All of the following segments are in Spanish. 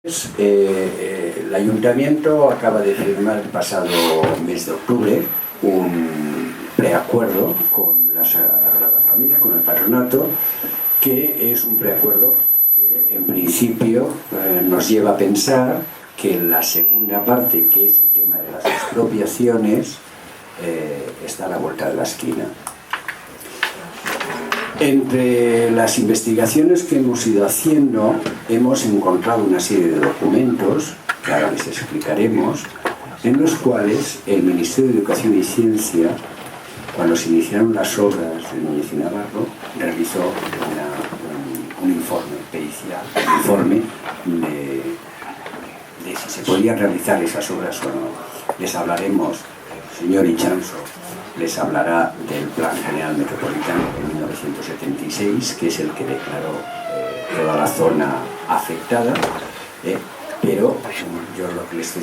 El Ayuntamiento acaba de firmar el pasado mes de octubre un preacuerdo con la Sagrada Familia, con el Patronato, que es un preacuerdo que en principio nos lleva a pensar que la segunda parte, que es el tema de las expropiaciones, está a la vuelta de la esquina. Entre las investigaciones que hemos ido haciendo, hemos encontrado una serie de documentos, que ahora les explicaremos, en los cuales el Ministerio de Educación y Ciencia, cuando se iniciaron las obras de Núñez y Navarro, realizó un informe pericial, un informe de si se podían realizar esas obras o no. Les hablaremos, el señor Ichanso les hablará del Plan General Metropolitano de 1976, que es el que declaró toda la zona afectada, pero yo lo que les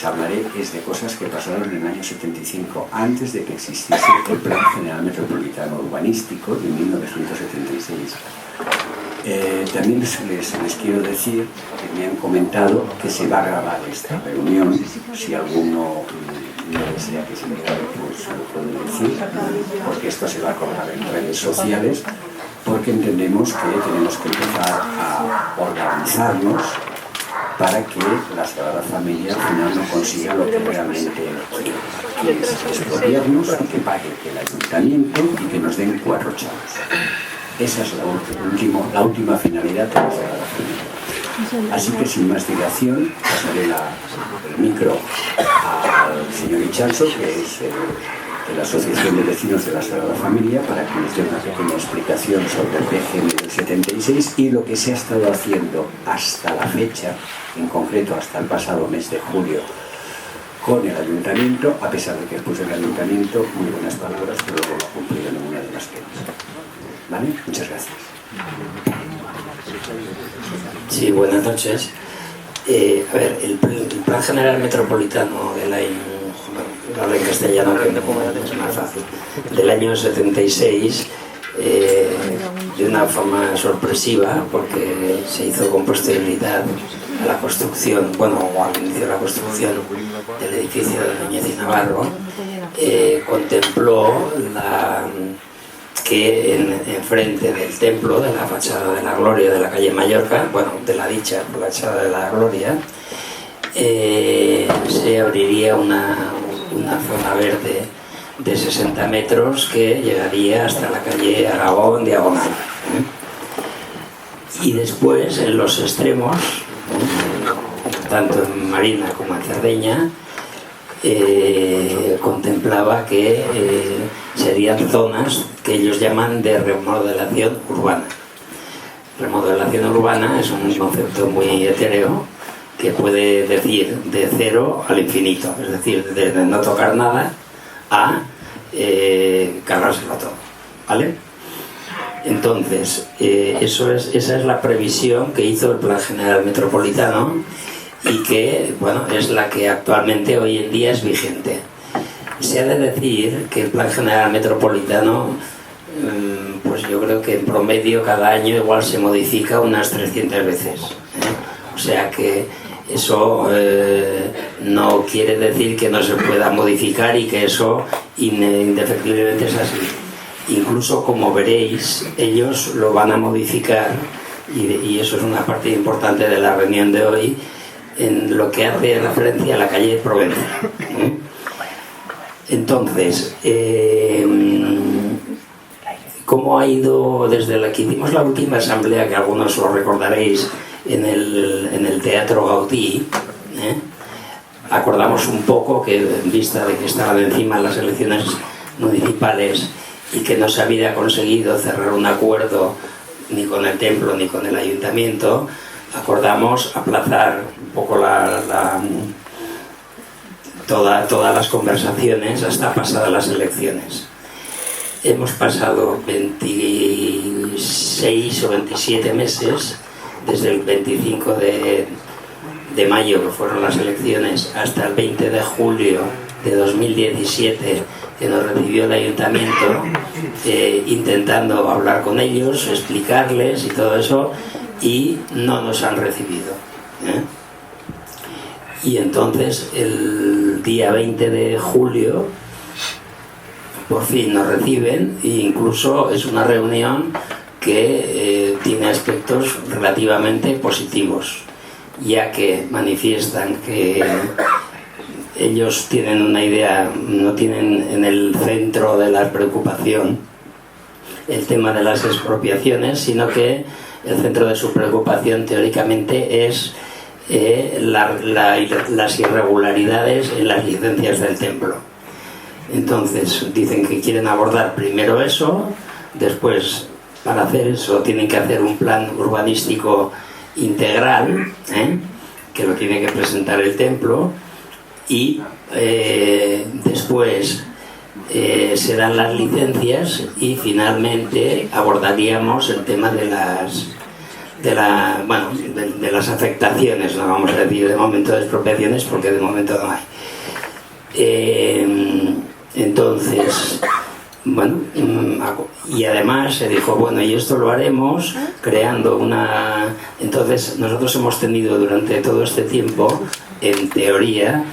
hablaré es de cosas que pasaron en el año 75, antes de que existiese el Plan General Metropolitano Urbanístico de 1976. También les quiero decir que me han comentado que se va a grabar esta reunión. Si alguno no desea que se me grabe, pues lo puedo decir, porque esto se va a colgar en redes sociales, porque entendemos que tenemos que empezar a organizarnos para que la Sagrada Familia al final no consiga lo que realmente quiere, que es expropiarnos, que pague el ayuntamiento y que nos den 4 chavos. Esa es la última finalidad de la Sagrada Familia. Así que sin más dilación pasaré el micro al señor Ichanso, que es de la Asociación de Vecinos de la Sagrada Familia, para que nos dé una pequeña explicación sobre el PGM del 76 y lo que se ha estado haciendo hasta la fecha, en concreto hasta el pasado mes de julio, con el Ayuntamiento, a pesar de que puso el Ayuntamiento muy buenas palabras, pero luego lo ha cumplido en ninguna de las quejas. ¿Vale? Muchas gracias. Sí, buenas noches. A ver, el Plan General Metropolitano del año, hablo en castellano que es más fácil, del año 76, de una forma sorpresiva, porque se hizo con posterioridad a la construcción, bueno, o al inicio de la construcción del edificio de Núñez y Navarro, contempló que enfrente del templo, de la fachada de la Gloria de la calle Mallorca, bueno, de la dicha fachada de la Gloria, se abriría una zona verde de 60 metros que llegaría hasta la calle Aragón diagonal. Y después, en los extremos, tanto en Marina como en Cerdeña, contemplaba que serían zonas que ellos llaman de remodelación urbana. Remodelación urbana es un concepto muy etéreo que puede decir de cero al infinito, es decir, de no tocar nada a cargárselo todo, ¿vale? Entonces, esa es la previsión que hizo el Plan General Metropolitano y que, bueno, es la que actualmente hoy en día es vigente. Se ha de decir que el Plan General Metropolitano, pues yo creo que en promedio cada año igual se modifica unas 300 veces. O sea que eso no quiere decir que no se pueda modificar y que eso indefectiblemente es así. Incluso, como veréis, ellos lo van a modificar, y eso es una parte importante de la reunión de hoy, en lo que hace referencia a la calle de Provenza. Entonces, ¿cómo ha ido desde la que hicimos la última asamblea, que algunos lo recordaréis, en el Teatro Gaudí? Acordamos un poco que, en vista de que estaban encima las elecciones municipales y que no se había conseguido cerrar un acuerdo ni con el templo ni con el ayuntamiento, acordamos aplazar un poco todas las conversaciones hasta pasadas las elecciones. Hemos pasado 26 o 27 meses, desde el 25 de mayo, que fueron las elecciones, hasta el 20 de julio de 2017, que nos recibió el ayuntamiento, intentando hablar con ellos, explicarles y todo eso, y no nos han recibido. Y entonces el día 20 de julio por fin nos reciben, e incluso es una reunión que tiene aspectos relativamente positivos, ya que manifiestan que ellos tienen una idea, no tienen en el centro de la preocupación el tema de las expropiaciones, sino que el centro de su preocupación teóricamente es las irregularidades en las licencias del templo. Entonces dicen que quieren abordar primero eso, después para hacer eso tienen que hacer un plan urbanístico integral, que lo tiene que presentar el templo, y después se dan las licencias y finalmente abordaríamos el tema de las afectaciones, no vamos a decir de momento de expropiaciones porque de momento no hay. Entonces, bueno, y además se dijo, bueno, y esto lo haremos creando una... Entonces nosotros hemos tenido durante todo este tiempo, en teoría,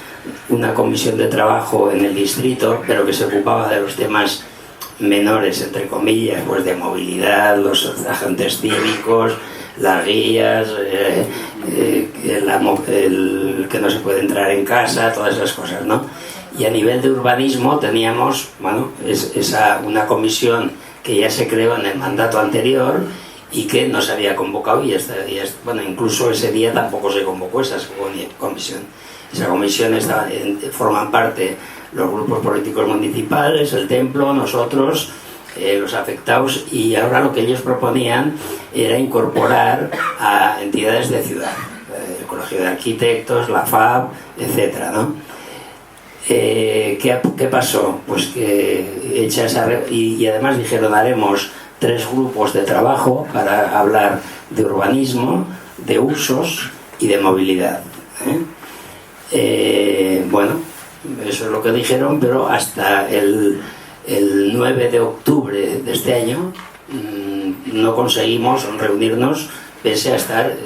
una comisión de trabajo en el distrito, pero que se ocupaba de los temas menores, entre comillas, pues de movilidad, los agentes cívicos, las guías, que no se puede entrar en casa, todas esas cosas, ¿no? Y a nivel de urbanismo teníamos, bueno, una comisión que ya se creó en el mandato anterior y que no se había convocado y bueno, incluso ese día tampoco se convocó esa comisión. Esa comisión forman parte los grupos políticos municipales, el templo, nosotros, los afectados, y ahora lo que ellos proponían era incorporar a entidades de ciudad, el Colegio de Arquitectos, la FAB, etcétera, ¿no? ¿Qué pasó? Pues que y además dijeron, haremos 3 grupos de trabajo para hablar de urbanismo, de usos y de movilidad. Bueno, eso es lo que dijeron, pero hasta el 9 de octubre de este año no conseguimos reunirnos, pese a estar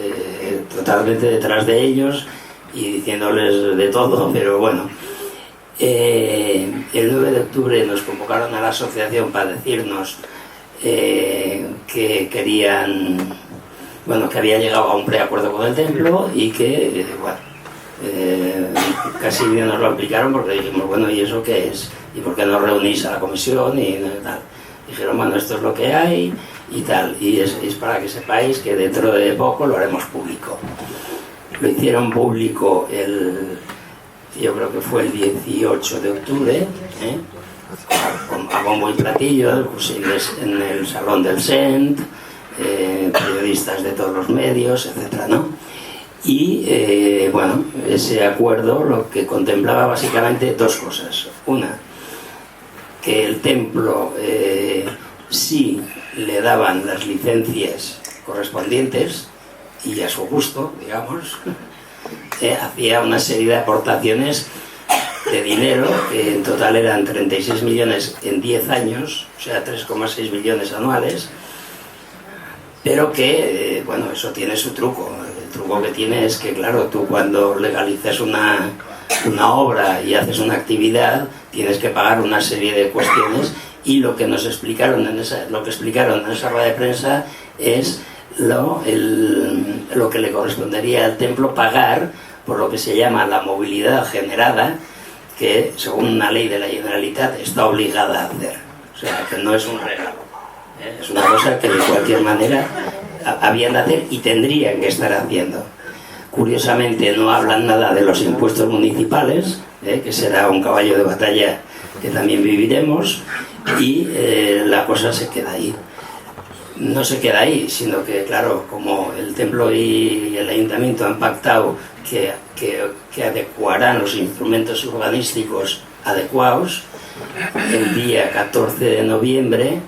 totalmente detrás de ellos y diciéndoles de todo, pero bueno. El 9 de octubre nos convocaron a la asociación para decirnos que querían, bueno, que había llegado a un preacuerdo con el templo y que, casi bien nos lo aplicaron porque dijimos, bueno, ¿y eso qué es? ¿Y por qué no reunís a la comisión? Y tal. Dijeron, bueno, esto es lo que hay y tal, y es para que sepáis que dentro de poco lo haremos público. Lo hicieron público yo creo que fue el 18 de octubre, a bombo y platillo, pues en el salón del SENT, periodistas de todos los medios, etcétera, ¿no? Y bueno, ese acuerdo lo que contemplaba básicamente 2 cosas. Una, que el templo sí le daban las licencias correspondientes y a su gusto, digamos, hacía una serie de aportaciones de dinero, que en total eran 36 millones en 10 años, o sea, 3,6 millones anuales, pero que, bueno, eso tiene su truco. El truco que tiene es que, claro, tú cuando legalizas una obra y haces una actividad, tienes que pagar una serie de cuestiones, y lo que nos explicaron lo que explicaron en esa rueda de prensa es lo que le correspondería al templo pagar por lo que se llama la movilidad generada, que según una ley de la Generalitat está obligada a hacer. O sea, que no es un regalo, es una cosa que de cualquier manera habían de hacer y tendrían que estar haciendo. Curiosamente no hablan nada de los impuestos municipales, que será un caballo de batalla que también viviremos, y la cosa se queda ahí. No se queda ahí, sino que, claro, como el templo y el ayuntamiento han pactado que adecuarán los instrumentos urbanísticos adecuados, el día 14 de noviembre,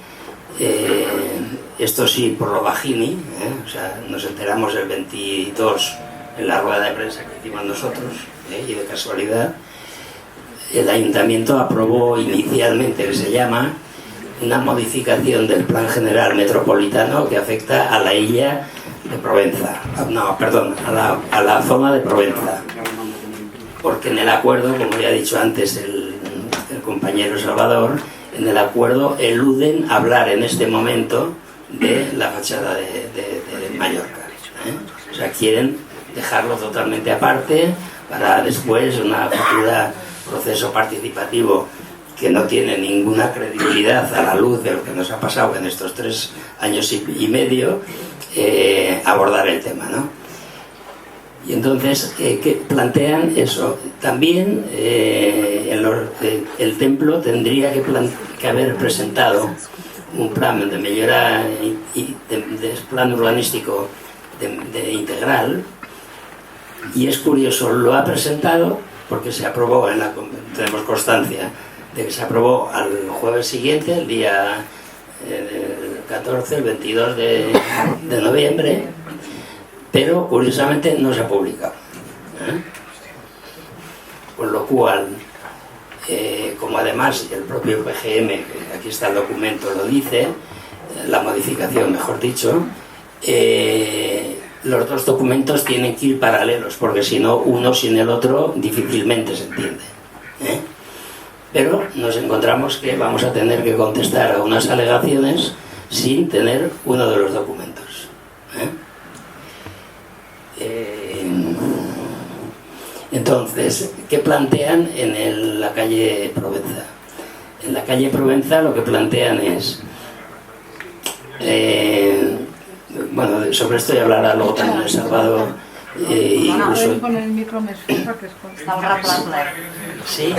esto sí por lo bajini, o sea, nos enteramos el 22 en la rueda de prensa que hicimos nosotros, y de casualidad, el ayuntamiento aprobó inicialmente, que se llama, una modificación del Plan General Metropolitano que afecta a la illa de Provenza, no, perdón, a la zona de Provenza, porque en el acuerdo, como ya ha dicho antes el compañero Salvador, en el acuerdo eluden hablar en este momento de la fachada de Mallorca, ¿eh? O sea, quieren dejarlo totalmente aparte para después una futura proceso participativo que no tiene ninguna credibilidad a la luz de lo que nos ha pasado en estos 3 años y medio, abordar el tema, ¿no? Y entonces, que plantean eso. También el templo tendría que haber presentado un plan de mejora de plan urbanístico de integral, y es curioso, lo ha presentado porque se aprobó, tenemos constancia de que se aprobó al jueves siguiente, el día 14, el 22 de noviembre, pero curiosamente no se ha publicado, ¿eh? Con lo cual, como además el propio PGM, que aquí está el documento, lo dice, la modificación, mejor dicho, los dos documentos tienen que ir paralelos, porque si no, uno sin el otro difícilmente se entiende, ¿eh? Pero nos encontramos que vamos a tener que contestar a unas alegaciones sin tener uno de los documentos, ¿eh? Entonces, ¿qué plantean en la calle Provenza? En la calle Provenza lo que plantean es, bueno, sobre esto ya hablará luego también el Salvador, incluso... Sí.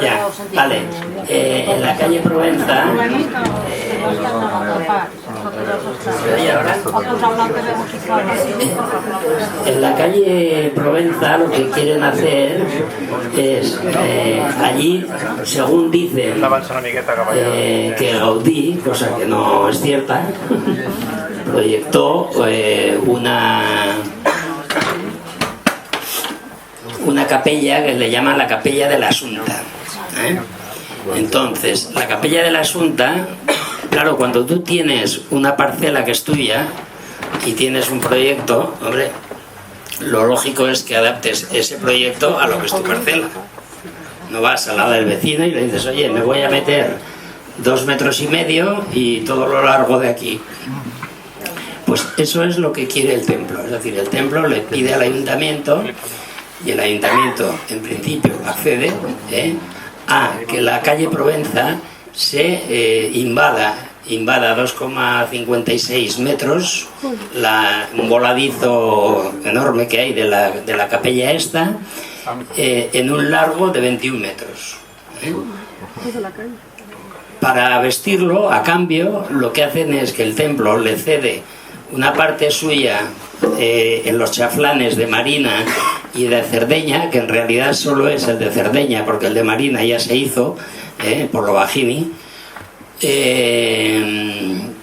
Ya, vale. En la calle Provenza... En la calle Provenza lo que quieren hacer es, allí, según dicen, que Gaudí, cosa que no es cierta, proyectó una capella que le llaman la Capella de la Asunta, ¿eh? Entonces, la Capella de la Asunta, claro, cuando tú tienes una parcela que es tuya y tienes un proyecto, hombre, lo lógico es que adaptes ese proyecto a lo que es tu parcela. No vas al lado del vecino y le dices, oye, me voy a meter 2,5 metros y todo lo largo de aquí. Pues eso es lo que quiere el templo. Es decir, el templo le pide al ayuntamiento, y el ayuntamiento en principio accede, a que la calle Provenza se invada 2,56 metros, un voladizo enorme que hay de la capella esta, en un largo de 21 metros. Para vestirlo, a cambio, lo que hacen es que el templo le cede una parte suya en los chaflanes de Marina y de Cerdeña, que en realidad solo es el de Cerdeña, porque el de Marina ya se hizo por lo Bajini,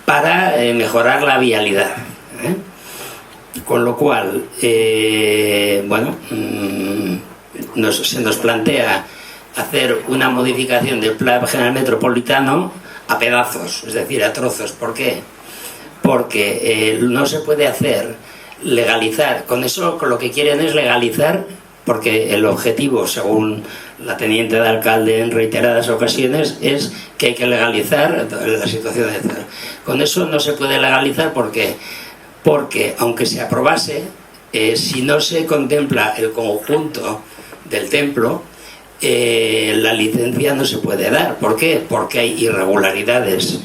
para mejorar la vialidad, con lo cual, bueno, se nos plantea hacer una modificación del Plan General Metropolitano a pedazos, es decir, a trozos. ¿Por qué? Porque no se puede hacer legalizar, con eso lo que quieren es legalizar, porque el objetivo, según la teniente de alcalde en reiteradas ocasiones, es que hay que legalizar la situación de... Con eso no se puede legalizar, porque aunque se aprobase, si no se contempla el conjunto del templo, la licencia no se puede dar. ¿Por qué? Porque hay irregularidades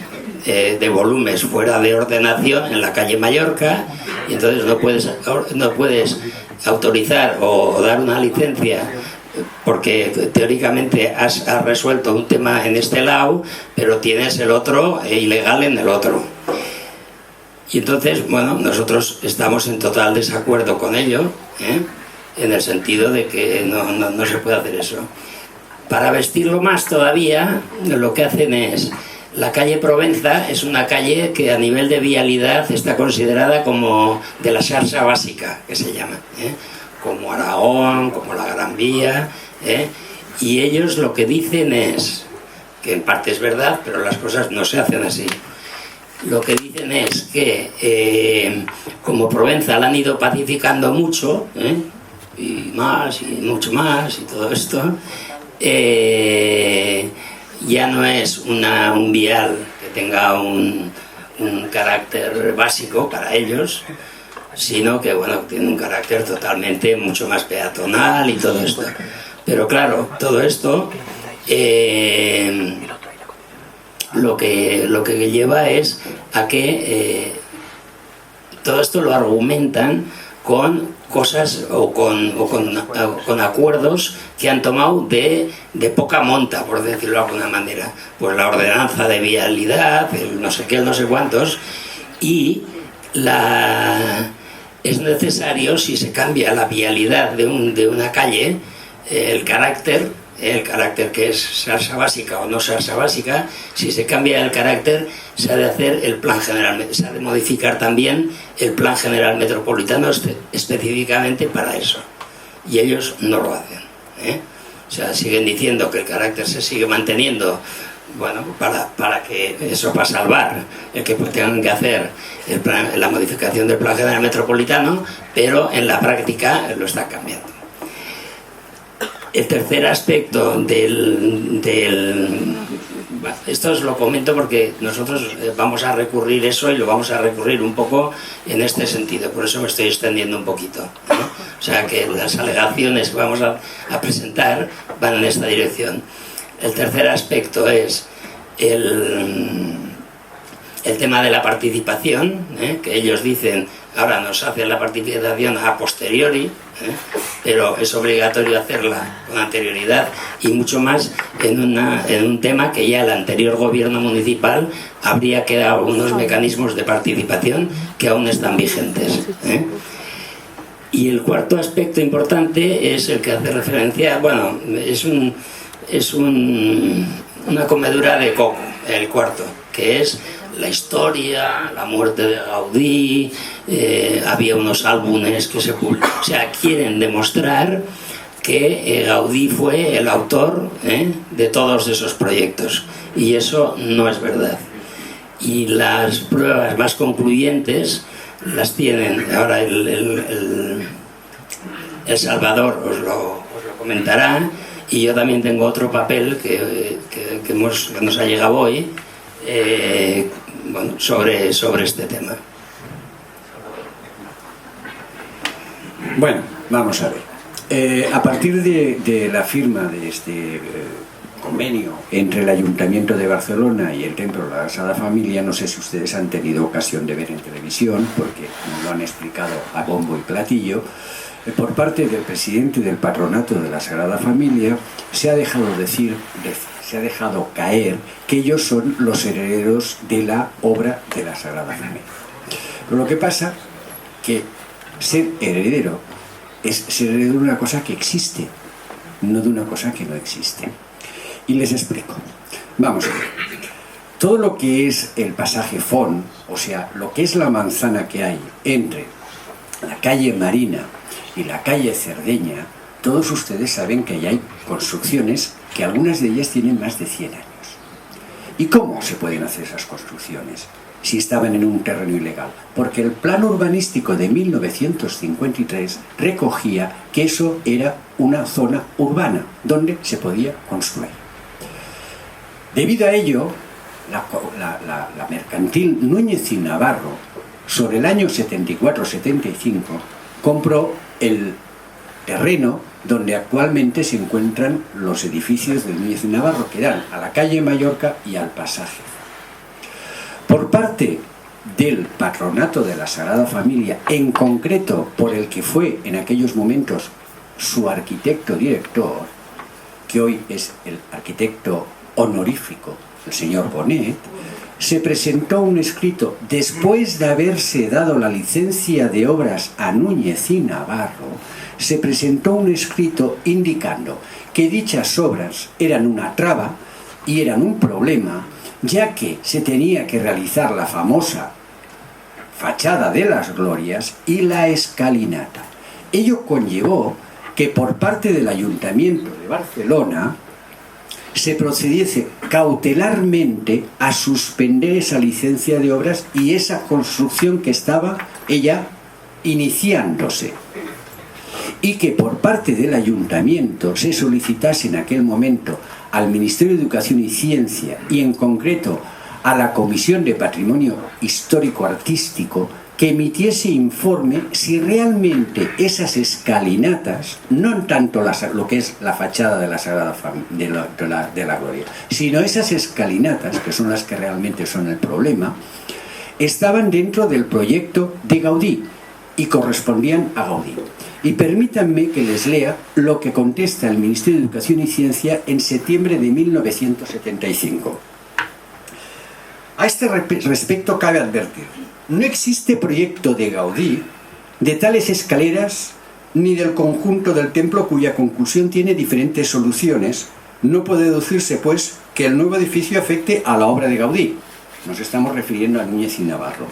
de volúmenes fuera de ordenación en la calle Mallorca, y entonces no puedes autorizar o dar una licencia, porque teóricamente has resuelto un tema en este lado, pero tienes el otro ilegal en el otro. Y entonces, bueno, nosotros estamos en total desacuerdo con ello, en el sentido de que no se puede hacer eso. Para vestirlo más todavía, lo que hacen es... La calle Provenza es una calle que a nivel de vialidad está considerada como de la Xarxa Básica, que se llama, como Aragón, como la Gran Vía, y ellos lo que dicen es, que en parte es verdad, pero las cosas no se hacen así, lo que dicen es que como Provenza la han ido pacificando mucho, y más, y mucho más, y todo esto, ya no es un vial que tenga un carácter básico para ellos, sino que bueno, tiene un carácter totalmente mucho más peatonal y todo esto. Pero claro, todo esto lo que lleva es a que todo esto lo argumentan con cosas o con acuerdos que han tomado de poca monta, por decirlo de alguna manera. Pues la ordenanza de vialidad, el no sé qué, el no sé cuántos, y es necesario, si se cambia la vialidad de una calle, el carácter que es salsa básica o no salsa básica, si se cambia el carácter, se ha de hacer el plan general, se ha de modificar también el plan general metropolitano específicamente para eso. Y ellos no lo hacen, O sea, siguen diciendo que el carácter se sigue manteniendo, bueno, para que eso, para salvar el que tengan que hacer la modificación del plan general metropolitano, pero en la práctica lo está cambiando. El tercer aspecto esto os lo comento porque nosotros vamos a recurrir eso y lo vamos a recurrir un poco en este sentido, por eso me estoy extendiendo un poquito, O sea que las alegaciones que vamos a presentar van en esta dirección. El tercer aspecto es el tema de la participación, que ellos dicen ahora nos hacen la participación a posteriori, pero es obligatorio hacerla con anterioridad, y mucho más en un tema que ya el anterior gobierno municipal habría creado unos mecanismos de participación que aún están vigentes. Y el cuarto aspecto importante es el que hace referencia, bueno, es una comedura de coco, el cuarto, que es la historia, la muerte de Gaudí, había unos álbumes que se publicaron, o sea, quieren demostrar que Gaudí fue el autor de todos esos proyectos, y eso no es verdad. Y las pruebas más concluyentes las tienen, ahora el Salvador os lo comentará, y yo también tengo otro papel que nos ha llegado hoy, bueno, sobre este tema. Bueno, vamos a ver. A partir de la firma de este convenio entre el Ayuntamiento de Barcelona y el Templo de la Sagrada Familia, no sé si ustedes han tenido ocasión de ver en televisión, porque nos lo han explicado a bombo y platillo, por parte del presidente del Patronato de la Sagrada Familia se ha dejado caer que ellos son los herederos de la obra de la Sagrada Familia. Pero lo que pasa que ser heredero es ser heredero de una cosa que existe, no de una cosa que no existe. Y les explico. Vamos a ver. Todo lo que es el pasaje Font, o sea, lo que es la manzana que hay entre la calle Marina y la calle Cerdeña, todos ustedes saben que ahí hay construcciones que algunas de ellas tienen más de 100 años. ¿Y cómo se pueden hacer esas construcciones si estaban en un terreno ilegal? Porque el plan urbanístico de 1953 recogía que eso era una zona urbana donde se podía construir. Debido a ello, la mercantil Núñez y Navarro, sobre el año 74-75, compró el terreno donde actualmente se encuentran los edificios de Núñez y Navarro, que dan a la calle Mallorca y al pasaje. Por parte del Patronato de la Sagrada Familia, en concreto por el que fue en aquellos momentos su arquitecto director, que hoy es el arquitecto honorífico, el señor Bonet, se presentó un escrito después de haberse dado la licencia de obras a Núñez y Navarro. Se presentó un escrito indicando que dichas obras eran una traba y eran un problema, ya que se tenía que realizar la famosa fachada de las Glorias y la escalinata. Ello conllevó que por parte del Ayuntamiento de Barcelona se procediese cautelarmente a suspender esa licencia de obras y esa construcción que estaba ella iniciándose, y que por parte del ayuntamiento se solicitase en aquel momento al Ministerio de Educación y Ciencia, y en concreto a la Comisión de Patrimonio Histórico Artístico, que emitiese informe si realmente esas escalinatas, no tanto lo que es la fachada de la Sagrada de la Gloria, sino esas escalinatas, que son las que realmente son el problema, estaban dentro del proyecto de Gaudí y correspondían a Gaudí. Y permítanme que les lea lo que contesta el Ministerio de Educación y Ciencia en septiembre de 1975. A este respecto cabe advertir: no existe proyecto de Gaudí de tales escaleras ni del conjunto del templo, cuya conclusión tiene diferentes soluciones. No puede deducirse, pues, que el nuevo edificio afecte a la obra de Gaudí. Nos estamos refiriendo a Núñez y Navarro.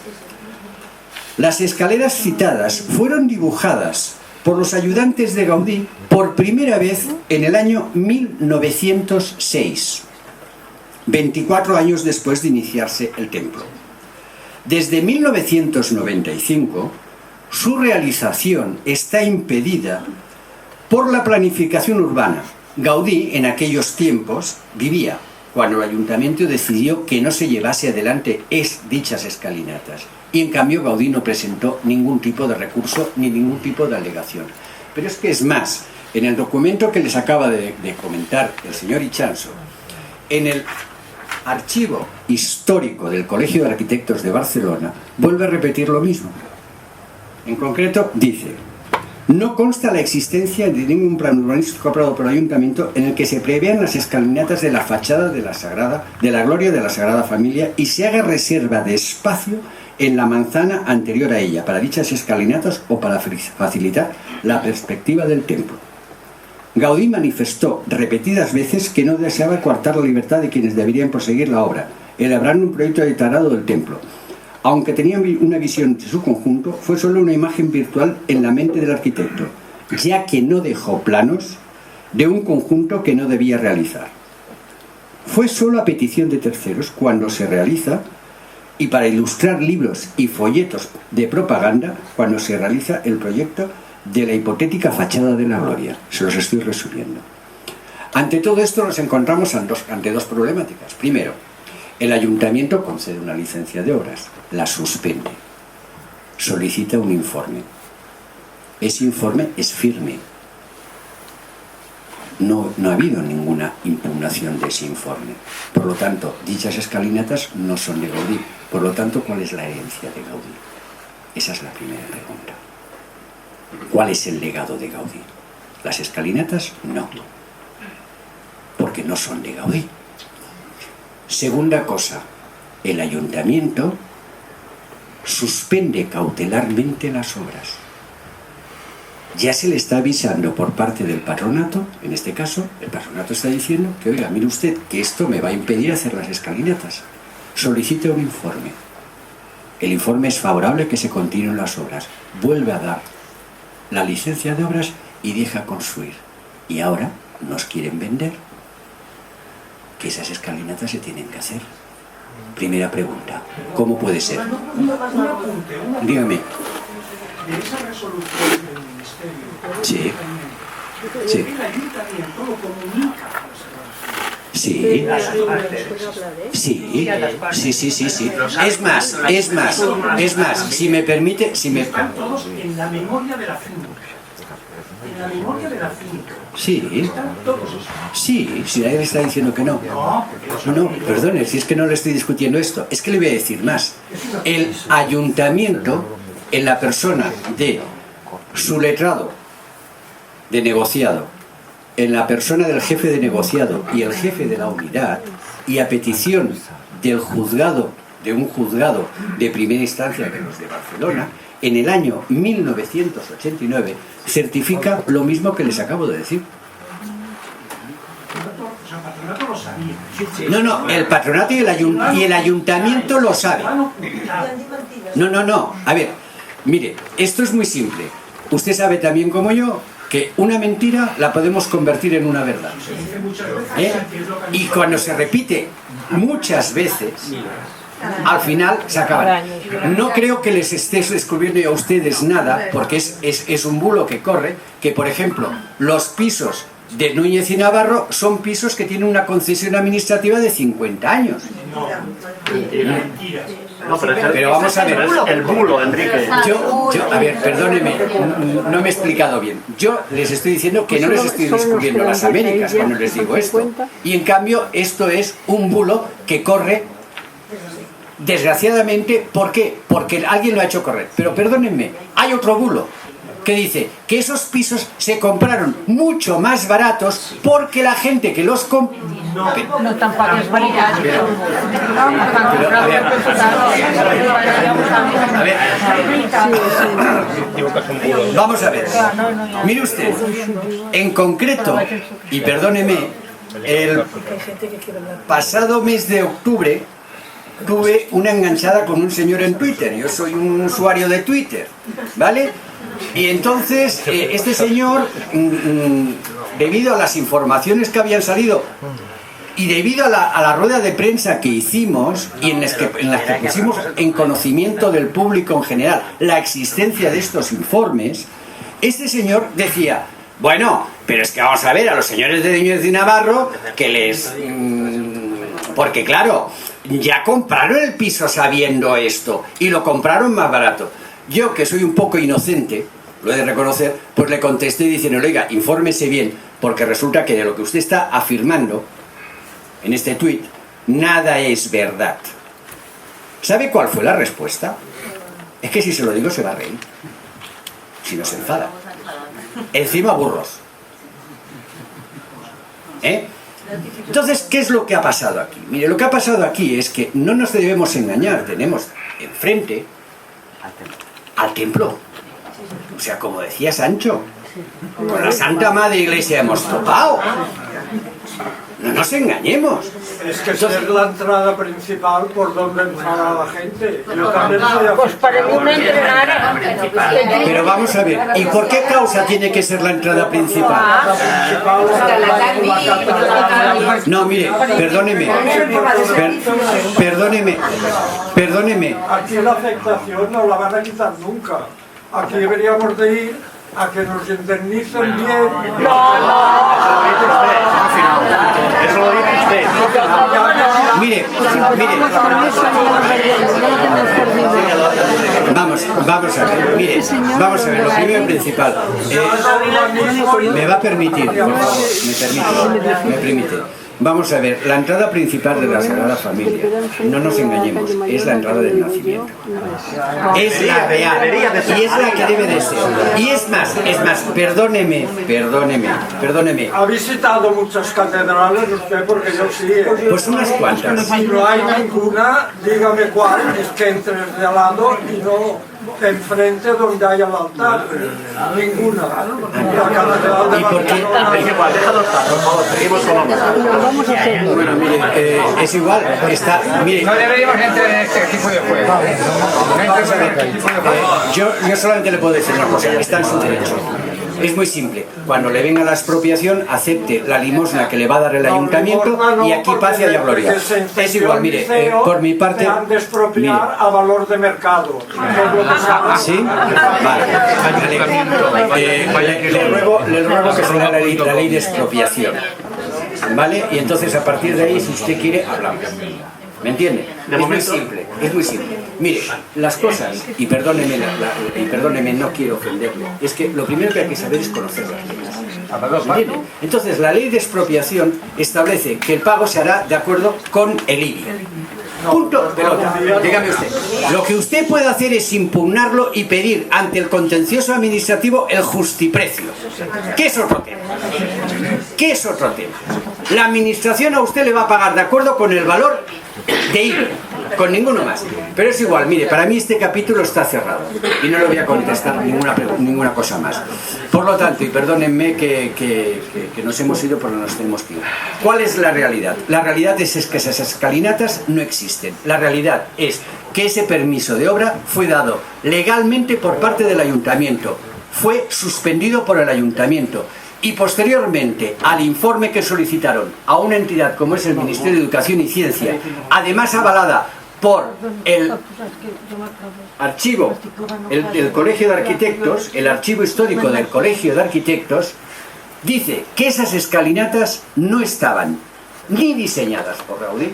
Las escaleras citadas fueron dibujadas por los ayudantes de Gaudí por primera vez en el año 1906, 24 años después de iniciarse el templo. Desde 1995, su realización está impedida por la planificación urbana. Gaudí, en aquellos tiempos, vivía cuando el ayuntamiento decidió que no se llevase adelante dichas escalinatas. Y en cambio Gaudí no presentó ningún tipo de recurso ni ningún tipo de alegación. Pero es que es más, en el documento que les acaba de comentar el señor Ichanso, en el archivo histórico del Colegio de Arquitectos de Barcelona, vuelve a repetir lo mismo. En concreto dice: no consta la existencia de ningún plan urbanístico aprobado por el ayuntamiento en el que se prevean las escalinatas de la fachada de la Gloria de la Sagrada Familia, y se haga reserva de espacio en la manzana anterior a ella para dichas escalinatas o para facilitar la perspectiva del templo. Gaudí manifestó repetidas veces que no deseaba coartar la libertad de quienes deberían proseguir la obra, elaborando un proyecto detallado del templo. Aunque tenía una visión de su conjunto, fue solo una imagen virtual en la mente del arquitecto, ya que no dejó planos de un conjunto que no debía realizar. Fue solo a petición de terceros cuando se realiza, y para ilustrar libros y folletos de propaganda, cuando se realiza el proyecto de la hipotética fachada de la Gloria. Se los estoy resumiendo. Ante todo esto nos encontramos ante dos problemáticas. Primero, el ayuntamiento concede una licencia de obras, la suspende, solicita un informe. Ese informe es firme. No ha habido ninguna impugnación de ese informe. Por lo tanto, dichas escalinatas no son de Gaudí. Por lo tanto, ¿cuál es la herencia de Gaudí? Esa es la primera pregunta. ¿Cuál es el legado de Gaudí? Las escalinatas, no, porque no son de Gaudí. Segunda cosa, el ayuntamiento suspende cautelarmente las obras. Ya se le está avisando por parte del patronato, en este caso, el patronato está diciendo que, oiga, mire usted, que esto me va a impedir hacer las escalinatas. Solicite un informe. El informe es favorable que se continúen las obras. Vuelve a dar la licencia de obras y deja construir. Y ahora nos quieren vender que esas escalinatas se tienen que hacer. Primera pregunta, ¿cómo puede ser? Dígame. De esa resolución del Ministerio, Sí. Sí. el ayuntamiento lo comunica a las Sí. Sí. Sí. Es más, si me permite, Están todos en la memoria de la finca. En la memoria de la finca. Sí. Están todos. Sí, si nadie le está diciendo que no. No, perdone, si es que no le estoy discutiendo esto. Es que le voy a decir más. El ayuntamiento, en la persona de su letrado de negociado, en la persona del jefe de negociado y el jefe de la unidad, y a petición del juzgado, de un juzgado de primera instancia de los de Barcelona, en el año 1989 certifica lo mismo que les acabo de decir. El patronato lo sabía. No, el patronato y el ayuntamiento lo sabe. No. A ver, mire, esto es muy simple. Usted sabe también como yo que una mentira la podemos convertir en una verdad. Y cuando se repite muchas veces, al final se acaba. No creo que les esté descubriendo yo a ustedes nada, porque es un bulo que corre, que por ejemplo, los pisos de Núñez y Navarro son pisos que tienen una concesión administrativa de 50 años. No, pero vamos a ver. El bulo, Enrique. A ver, perdóneme, no me he explicado bien. Yo les estoy diciendo que no les estoy descubriendo las Américas cuando les digo esto. Y en cambio, esto es un bulo que corre, desgraciadamente. ¿Por qué? Porque alguien lo ha hecho correr. Pero perdónenme, hay otro bulo que dice que esos pisos se compraron mucho más baratos porque la gente que los compró... No, tampoco es verdad. Vamos a ver. Mire usted, en concreto, y perdóneme, el pasado mes de octubre tuve una enganchada con un señor en Twitter. Yo soy un usuario de Twitter, ¿vale? Y entonces este señor, debido a las informaciones que habían salido y debido a la rueda de prensa que hicimos y en las que pusimos en conocimiento del público en general la existencia de estos informes, este señor decía: bueno, pero es que vamos a ver a los señores de Núñez y Navarro que les... porque claro, ya compraron el piso sabiendo esto y lo compraron más barato. Yo, que soy un poco inocente, lo he de reconocer, pues le contesté diciendo: oiga, infórmese bien, porque resulta que de lo que usted está afirmando en este tuit, nada es verdad. ¿Sabe cuál fue la respuesta? Es que si se lo digo se va a reír, si no se enfada. Encima burros. Entonces, ¿qué es lo que ha pasado aquí? Mire, lo que ha pasado aquí es que no nos debemos engañar. Tenemos enfrente al templo. O sea, como decía Sancho, con la Santa Madre Iglesia hemos topado. No nos engañemos. Es que esa es la entrada principal por donde entrará la gente. Yo también soy Pues para mí una entrada. Pero vamos a ver, ¿y por qué causa tiene que ser la entrada principal? No, mire, perdóneme. Perdóneme. Aquí la afectación no la van a quitar nunca. Aquí deberíamos de ir a que nos indemnicen bien. Eso lo dice usted. Mire. Vamos a ver, mire, vamos a ver, lo primero y principal. Me va a permitir, por favor, me permite. Vamos a ver, la entrada principal de la Sagrada Familia, no nos engañemos, es la entrada del nacimiento. Es la real, y es la que debe de ser. Y es más, perdóneme. Ha visitado muchas catedrales usted, porque yo sí. Pues unas cuantas. No hay ninguna, dígame cuál, es que entres de al lado y no enfrente donde haya el altar. Ninguna. La catedral de ¿Y por qué? Es igual, déjalo estar, por favor, seguimos con los... Bueno, mire, es igual, está, mire. No deberíamos entrar en este tipo de juego. Yo solamente le puedo decir una cosa, está en su derecho. Es muy simple, cuando le venga la expropiación, acepte la limosna que le va a dar el ayuntamiento y aquí paz y haya gloria. Es igual, mire, por mi parte... han de expropiar a valor de mercado. ¿Sí? Vale. Le ruego que se haga la ley de expropiación. ¿Vale? Y entonces a partir de ahí, si usted quiere, hablamos. ¿Me entiende? Es muy simple. Mire, las cosas, y perdóneme, no quiero ofenderle, es que lo primero que hay que saber es conocer las leyes. ¿Me entiende? Entonces, la ley de expropiación establece que el pago se hará de acuerdo con el IBI. Punto, pelota. Dígame usted. Lo que usted puede hacer es impugnarlo y pedir ante el contencioso administrativo el justiprecio. ¿Qué es otro tema? La administración a usted le va a pagar de acuerdo con el valor de IBI, con ninguno más. Pero es igual, mire, para mí este capítulo está cerrado y no le voy a contestar ninguna cosa más. Por lo tanto, y perdónenme que nos hemos ido, pero nos tenemos que ir. ¿Cuál es la realidad? La realidad es que esas escalinatas no existen. La realidad es que ese permiso de obra fue dado legalmente por parte del ayuntamiento. fue suspendido por el ayuntamiento y posteriormente al informe que solicitaron a una entidad como es el Ministerio de Educación y Ciencia, además avalada por el archivo del Colegio de Arquitectos, el archivo histórico del Colegio de Arquitectos, dice que esas escalinatas no estaban ni diseñadas por Gaudí,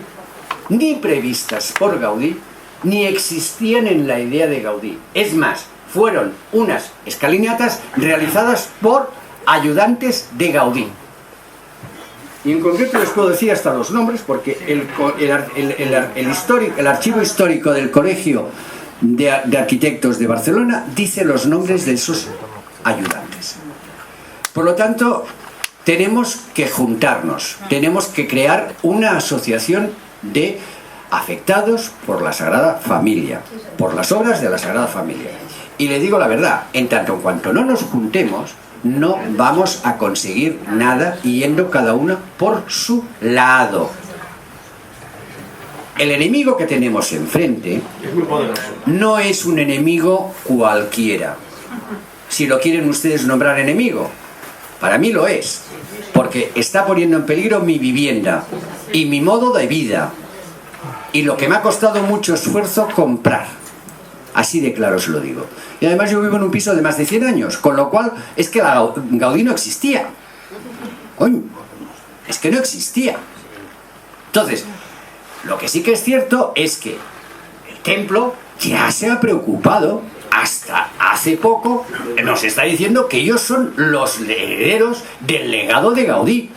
ni previstas por Gaudí, ni existían en la idea de Gaudí. Es más, fueron unas escalinatas realizadas por ayudantes de Gaudí. Y en concreto les puedo decir hasta los nombres, porque el archivo histórico del Colegio de Arquitectos de Barcelona dice los nombres de esos ayudantes. Por lo tanto, tenemos que juntarnos, tenemos que crear una asociación de afectados por la Sagrada Familia, por las obras de la Sagrada Familia. Y le digo la verdad, en tanto en cuanto no nos juntemos, no vamos a conseguir nada yendo cada uno por su lado. El enemigo que tenemos enfrente no es un enemigo cualquiera. Si lo quieren ustedes nombrar enemigo, para mí lo es, porque está poniendo en peligro mi vivienda y mi modo de vida y lo que me ha costado mucho esfuerzo comprar. Así de claro os lo digo. Y además yo vivo en un piso de más de 100 años, con lo cual es que la Gaudí no existía. Coño, es que no existía. Entonces, lo que sí que es cierto es que el templo ya se ha preocupado, hasta hace poco nos está diciendo que ellos son los herederos del legado de Gaudí.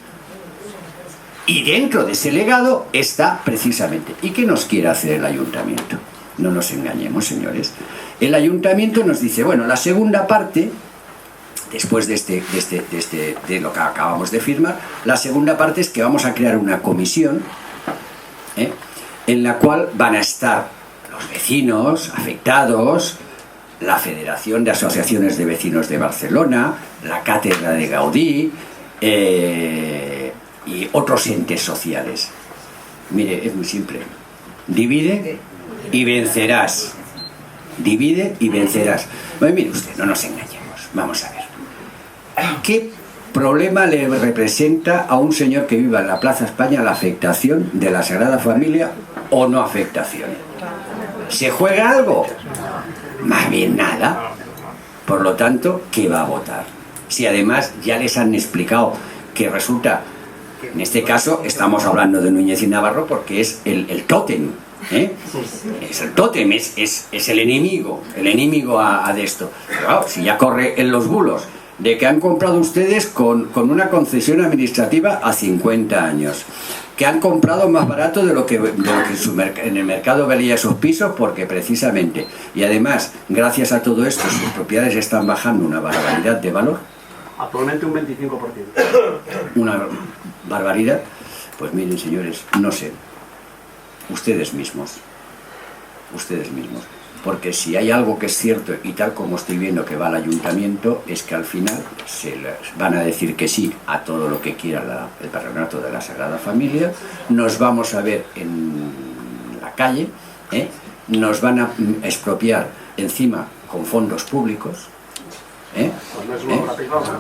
Y dentro de ese legado está precisamente. ¿Y qué nos quiere hacer el ayuntamiento? No nos engañemos, señores. El ayuntamiento nos dice, bueno, la segunda parte, después de lo que acabamos de firmar, la segunda parte es que vamos a crear una comisión en la cual van a estar los vecinos afectados, la Federación de Asociaciones de Vecinos de Barcelona, la Cátedra de Gaudí y otros entes sociales. Mire, es muy simple. Divide y vencerás. Divide y vencerás. Bueno, mire usted, no nos engañemos. Vamos a ver. ¿Qué problema le representa a un señor que viva en la Plaza España la afectación de la Sagrada Familia o no afectación? ¿Se juega algo? Más bien nada. Por lo tanto, ¿qué va a votar? Si además ya les han explicado que resulta, en este caso estamos hablando de Núñez y Navarro porque es el tótem. Es el tótem, es el enemigo de esto. Pero claro, si ya corre en los bulos de que han comprado ustedes con una concesión administrativa a 50 años, que han comprado más barato de lo que en el mercado valía esos pisos, porque precisamente, y además gracias a todo esto sus propiedades están bajando una barbaridad de valor. Actualmente un 25%. Una barbaridad. Pues miren, señores, no sé, ustedes mismos, porque si hay algo que es cierto y tal como estoy viendo que va al ayuntamiento, es que al final se les van a decir que sí a todo lo que quiera el patronato de la Sagrada Familia, nos vamos a ver en la calle, nos van a expropiar encima con fondos públicos,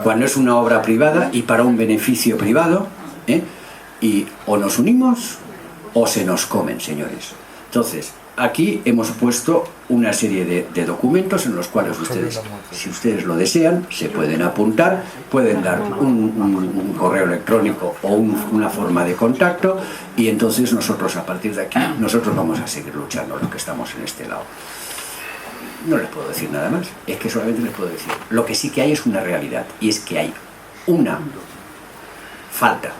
cuando es una obra privada y para un beneficio privado, y o nos unimos o se nos comen, señores. Entonces, aquí hemos puesto una serie de documentos en los cuales ustedes, si ustedes lo desean, se pueden apuntar, pueden dar un correo electrónico o una forma de contacto, y entonces nosotros a partir de aquí, nosotros vamos a seguir luchando los que estamos en este lado. No les puedo decir nada más, es que solamente les puedo decir, lo que sí que hay es una realidad, y es que hay una falta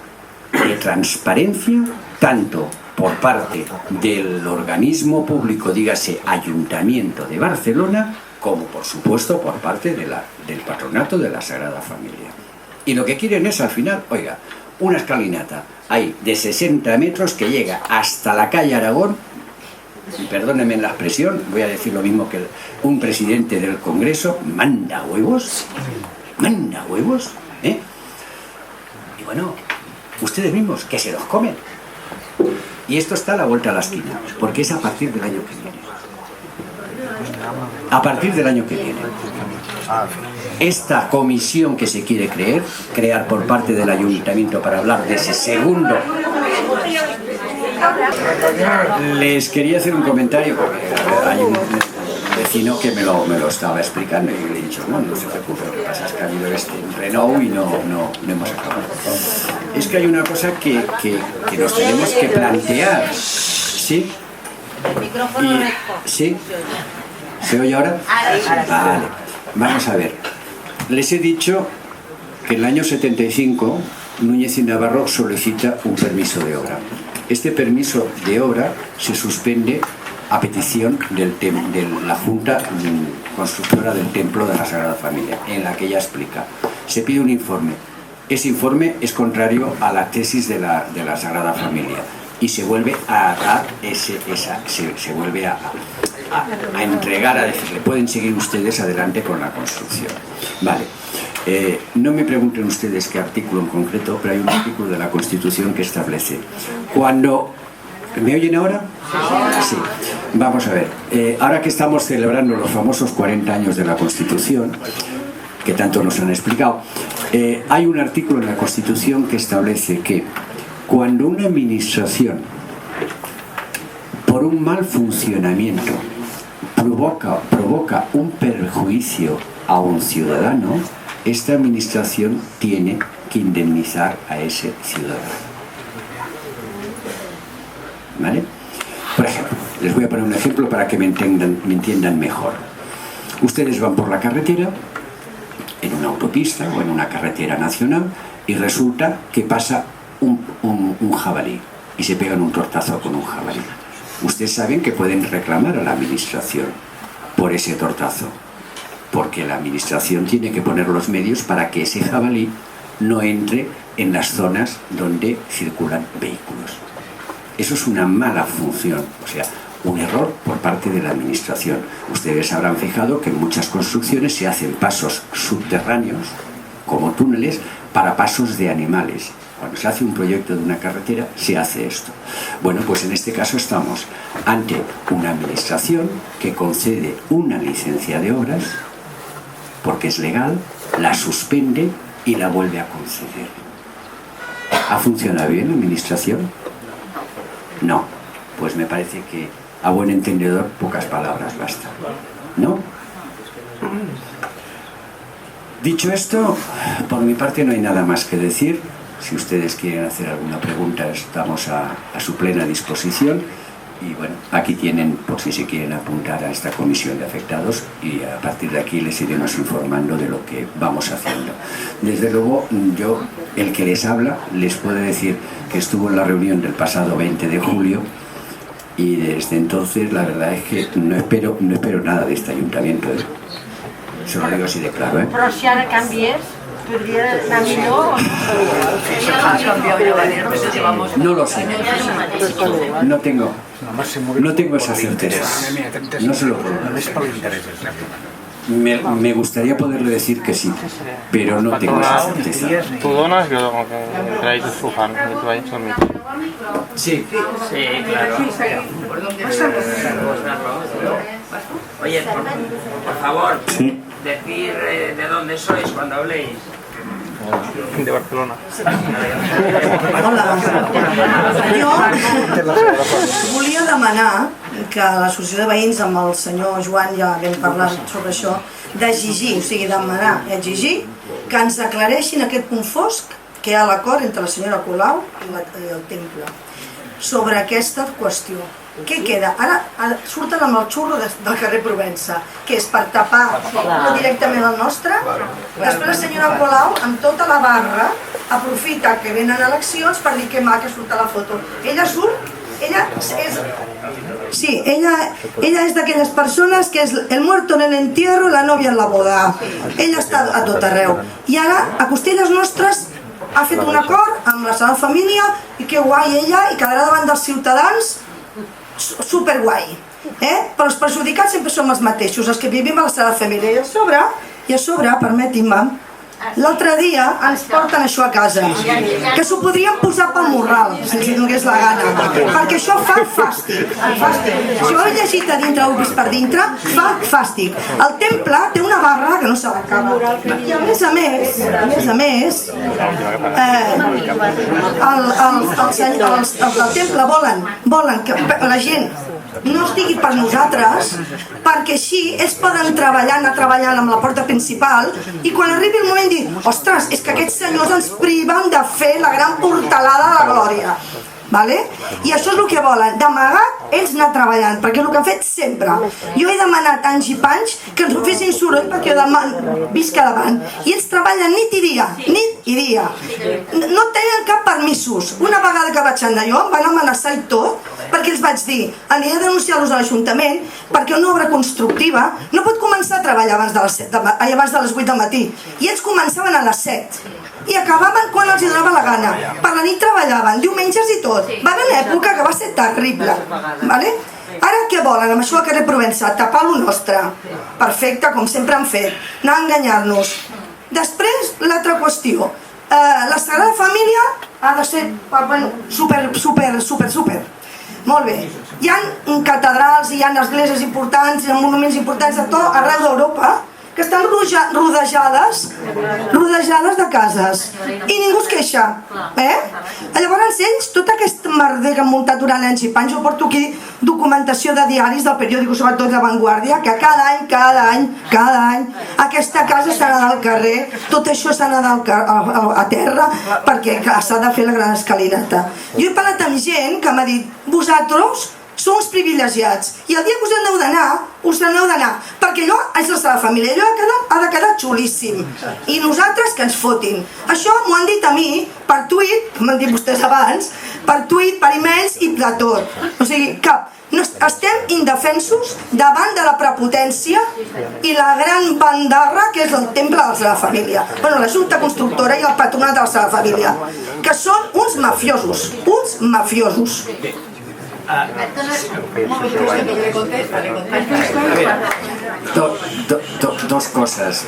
de transparencia, tanto por parte del organismo público, dígase Ayuntamiento de Barcelona, como por supuesto por parte del patronato de la Sagrada Familia. Y lo que quieren es al final, oiga, una escalinata ahí de 60 metros que llega hasta la calle Aragón, y perdónenme la expresión, voy a decir lo mismo que un presidente del Congreso, manda huevos, y bueno, ustedes mismos, que se los comen. Y esto está a la vuelta a la esquina, porque es a partir del año que viene. a partir del año que viene. Esta comisión que se quiere crear por parte del ayuntamiento para hablar de ese segundo. Les quería hacer un comentario porque hay un vecino que me lo estaba explicando y le he dicho, no se preocupe, lo que pasa es que ha habido un renou y no hemos acabado. Es que hay una cosa que nos tenemos que plantear, ¿sí? ¿Sí? ¿Se oye ahora? Vale, vamos a ver. Les he dicho que en el año 75 Núñez y Navarro solicita un permiso de obra. Este permiso de obra se suspende a petición de la Junta Constructora del Templo de la Sagrada Familia, en la que ella explica. Se pide un informe. Ese informe es contrario a la tesis de la Sagrada Familia y se vuelve a dar se vuelve a entregar, a decirle, pueden seguir ustedes adelante con la construcción. Vale. No me pregunten ustedes qué artículo en concreto, pero hay un artículo de la Constitución que establece cuando... ¿Me oyen ahora? Sí. Vamos a ver. Ahora que estamos celebrando los famosos 40 años de la Constitución, que tanto nos han explicado, hay un artículo en la Constitución que establece que cuando una administración, por un mal funcionamiento, provoca un perjuicio a un ciudadano, esta administración tiene que indemnizar a ese ciudadano. ¿Vale? Por ejemplo, les voy a poner un ejemplo para que me entiendan mejor. Ustedes van por la carretera, en una autopista o en una carretera nacional, y resulta que pasa un jabalí y se pegan un tortazo con un jabalí. Ustedes saben que pueden reclamar a la administración por ese tortazo, porque la administración tiene que poner los medios para que ese jabalí no entre en las zonas donde circulan vehículos. Eso es una mala función, o sea, un error por parte de la administración. Ustedes habrán fijado que en muchas construcciones se hacen pasos subterráneos, como túneles, para pasos de animales. Cuando se hace un proyecto de una carretera, se hace esto. Bueno, pues en este caso estamos ante una administración que concede una licencia de obras, porque es legal, la suspende y la vuelve a conceder. ¿Ha funcionado bien la administración? No. Pues me parece que a buen entendedor pocas palabras bastan. ¿No? Dicho esto, por mi parte no hay nada más que decir. Si ustedes quieren hacer alguna pregunta, estamos a su plena disposición. Y bueno, aquí tienen, por si se quieren apuntar a esta comisión de afectados, y a partir de aquí les iremos informando de lo que vamos haciendo. Desde luego, yo, el que les habla, les puede decir que estuvo en la reunión del pasado 20 de julio y desde entonces la verdad es que no espero nada de este ayuntamiento. Se lo digo así de claro. Però si ara canviés, podria anar millor o no? No lo sé. No tengo esa certeza. No se lo puedo decir. Me gustaría poderle decir que sí, pero no tengo esa certeza. Tú donas, yo tengo que traer tu flujan, que tú vayas conmigo. Sí. Sí, claro. Oye, por favor, decir de dónde sois cuando habléis. De Barcelona. Hola. Jo volia demanar que l'associació de veïns amb el senyor Joan ja vam parlar sobre això, d'exigir, o sigui, demanar, exigir que ens aclareixin aquest punt fosc que hi ha l'acord entre la senyora Colau i el temple sobre aquesta qüestió. Què queda? Ara surten amb el xurro del carrer Provença, que és per tapar directament el nostre. Després la senyora Colau, amb tota la barra, aprofita que venen eleccions per dir que maca surt a la foto. Ella surt, ella és d'aquelles persones que és el muerto en el entierro, la novia en la boda. Ella està a tot arreu. I ara, a costelles nostres, ha fet un acord amb la Sagrada Família i que guai ella, i quedarà davant dels ciutadans superguai. Però els perjudicats sempre som els mateixos, els que vivim a la Sagrada Família. I a sobre, permetin-me, l'altre dia ens porten això a casa, que s'ho podrien posar pel morral, si els donés la gana, perquè això fa fàstic. Si ho heu llegit a dintre, ho heu vist per dintre, fa fàstic. El temple té una barra que no se l'acaba. I a més, els del temple volen que la gent no estigui per nosaltres, perquè així ells poden anar treballant amb la porta principal i quan arribi el moment dir, ostres, és que aquests senyors ens priven de fer la gran portalada de la glòria. I això és el que volen, d'amagat ells anar treballant, perquè és el que han fet sempre. Jo he demanat anys i panys que ens ho fessin soroll perquè jo visc a davant, i ells treballen nit i dia, no tenen cap permisos. Una vegada que vaig anar jo em van amenaçar i tot, perquè els vaig dir, aniré a denunciar-los a l'Ajuntament perquè una obra constructiva no pot començar a treballar abans de les 8 del matí, i ells començaven a les 7 i acabaven quan els donava la gana. Per la nit treballaven, diumenges i tot. Va haver una època que va ser terrible. Ara què volen amb això al carrer Provença? Tapar lo nostre. Perfecte, com sempre han fet. Anar a enganyar-nos. Després, l'altra qüestió. La Sagrada Família ha de ser super. Molt bé. Hi ha catedrals, hi ha esglésies importants, hi ha monuments importants de tot arreu d'Europa que estan rodejades de cases i ningú es queixa. Llavors ells, tot aquest merder que han muntat durant anys i panys, jo porto aquí documentació de diaris del periòdic, sobretot de Vanguardia, que cada any aquesta casa s'ha d'anar al carrer, tot això s'ha d'anar a terra perquè s'ha de fer la gran escalinata. Jo he parlat amb gent que m'ha dit, vosaltres sou uns privilegiats i el dia que us n'heu d'anar, perquè allò és la seva família, allò ha de quedar xulíssim i nosaltres que ens fotin. Això m'ho han dit a mi per tuit, com han dit vostès abans, per tuit, per e-mails i de tot. O sigui, cap. Estem indefensos davant de la prepotència i la gran bandarra que és el temple de la Sagrada Família. La Junta Constructora i el Patronat de la Sagrada Família, que són uns mafiosos. Dos coses.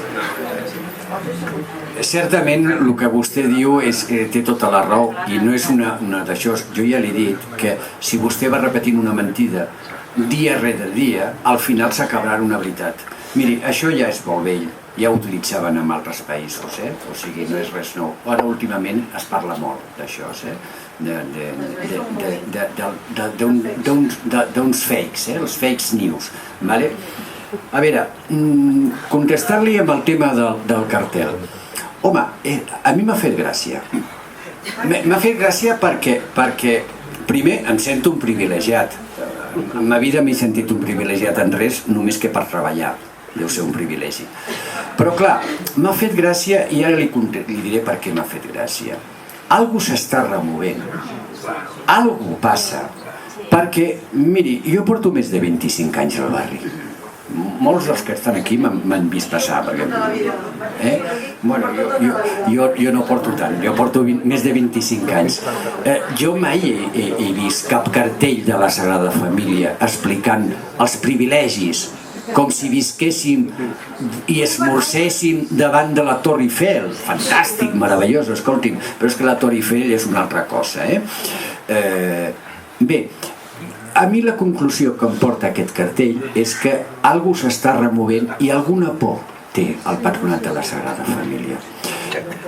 Certament el que vostè diu té tota la raó i no és una d'això. Jo ja li he dit que si vostè va repetint una mentida dia rere dia, al final s'acabarà una veritat. Miri, això ja és molt vell, ja ho utilitzaven en altres països, o sigui, no és res nou. Ara últimament es parla molt d'això, d'uns fakes, els fakes news. A veure, contestar-li amb el tema del cartel. Home, a mi m'ha fet gràcia. M'ha fet gràcia perquè primer em sento un privilegiat. En ma vida m'he sentit un privilegiat en res, només que per treballar. Deu ser un privilegi. Però clar, m'ha fet gràcia i ara li diré per què m'ha fet gràcia. Algú s'està removent, algú passa, perquè, miri, jo porto més de 25 anys al barri. Molts dels que estan aquí m'han vist passar, perquè... Jo no porto tant, jo porto més de 25 anys. Jo mai he vist cap cartell de la Sagrada Família explicant els privilegis, com si visquéssim i esmorzéssim davant de la Torre Eiffel. Fantàstic, meravellós, escolti'm, però és que la Torre Eiffel és una altra cosa. Bé, a mi la conclusió que em porta aquest cartell és que algú s'està removent i alguna por té el Patronat de la Sagrada Família.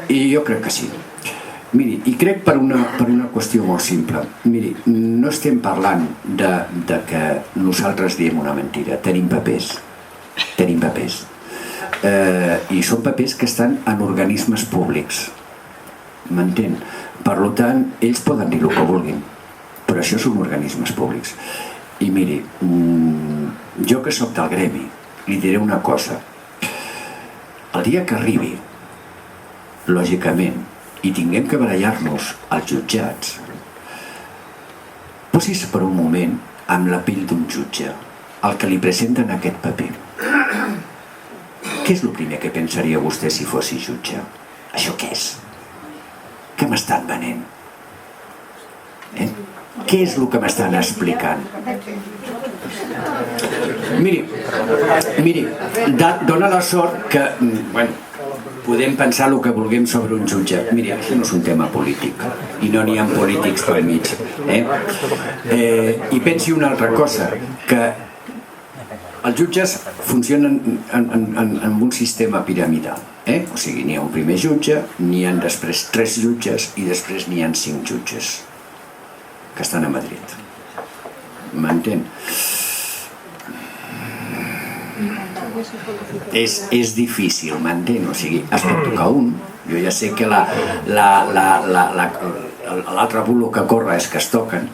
I jo crec que sí. Miri, i crec per una qüestió molt simple. Miri, no estem parlant de que nosaltres diem una mentida. Tenim papers. I són papers que estan en organismes públics. M'entén? Per tant, ells poden dir el que vulguin, però això són organismes públics. I miri, jo que soc del gremi, li diré una cosa. El dia que arribi, lògicament, i tinguem que barallar-nos als jutjats, posi's per un moment amb la pell d'un jutge, el que li presenten aquest paper. Què és el primer que pensaria vostè si fossi jutge? Això què és? Què m'estan venent? Què és el que m'estan explicant? Miri, dona la sort que, podem pensar el que vulguem sobre un jutge. Miri, això no és un tema polític i no n'hi ha polítics pel mig. I pensi una altra cosa, que els jutges funcionen en un sistema piramidal. O sigui, n'hi ha un primer jutge, n'hi ha després 3 jutges i després n'hi ha 5 jutges que estan a Madrid. M'entén? És difícil, m'entén? O sigui, es pot tocar un. Jo ja sé que l'altre bulo que corre és que es toquen.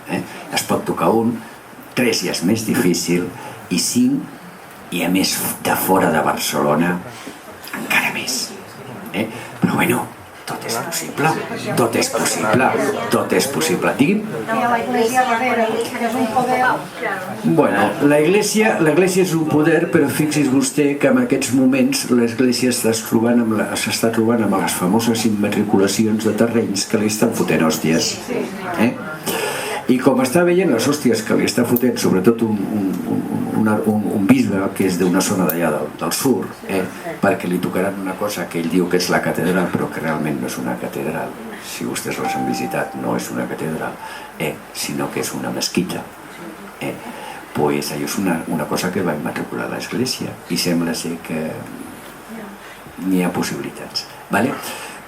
Es pot tocar un, 3 ja és més difícil, i 5, i a més de fora de Barcelona, encara més. Però bueno, tot és possible, tot és possible, tot és possible. Digui'm? Bueno, la Iglesia és un poder, però fixi's vostè que en aquests moments l'Església s'està trobant amb les famoses immatriculacions de terrenys que li estan fotent hòsties. I com està veient les hòsties que li està fotent, sobretot un bisbe que és d'una zona d'allà del sur, perquè li tocaran una cosa que ell diu que és la catedral, però que realment no és una catedral. Si vostès les han visitat, no és una catedral, sinó que és una mesquita. Pues allò és una cosa que va immatricular l'Església i sembla ser que n'hi ha possibilitats.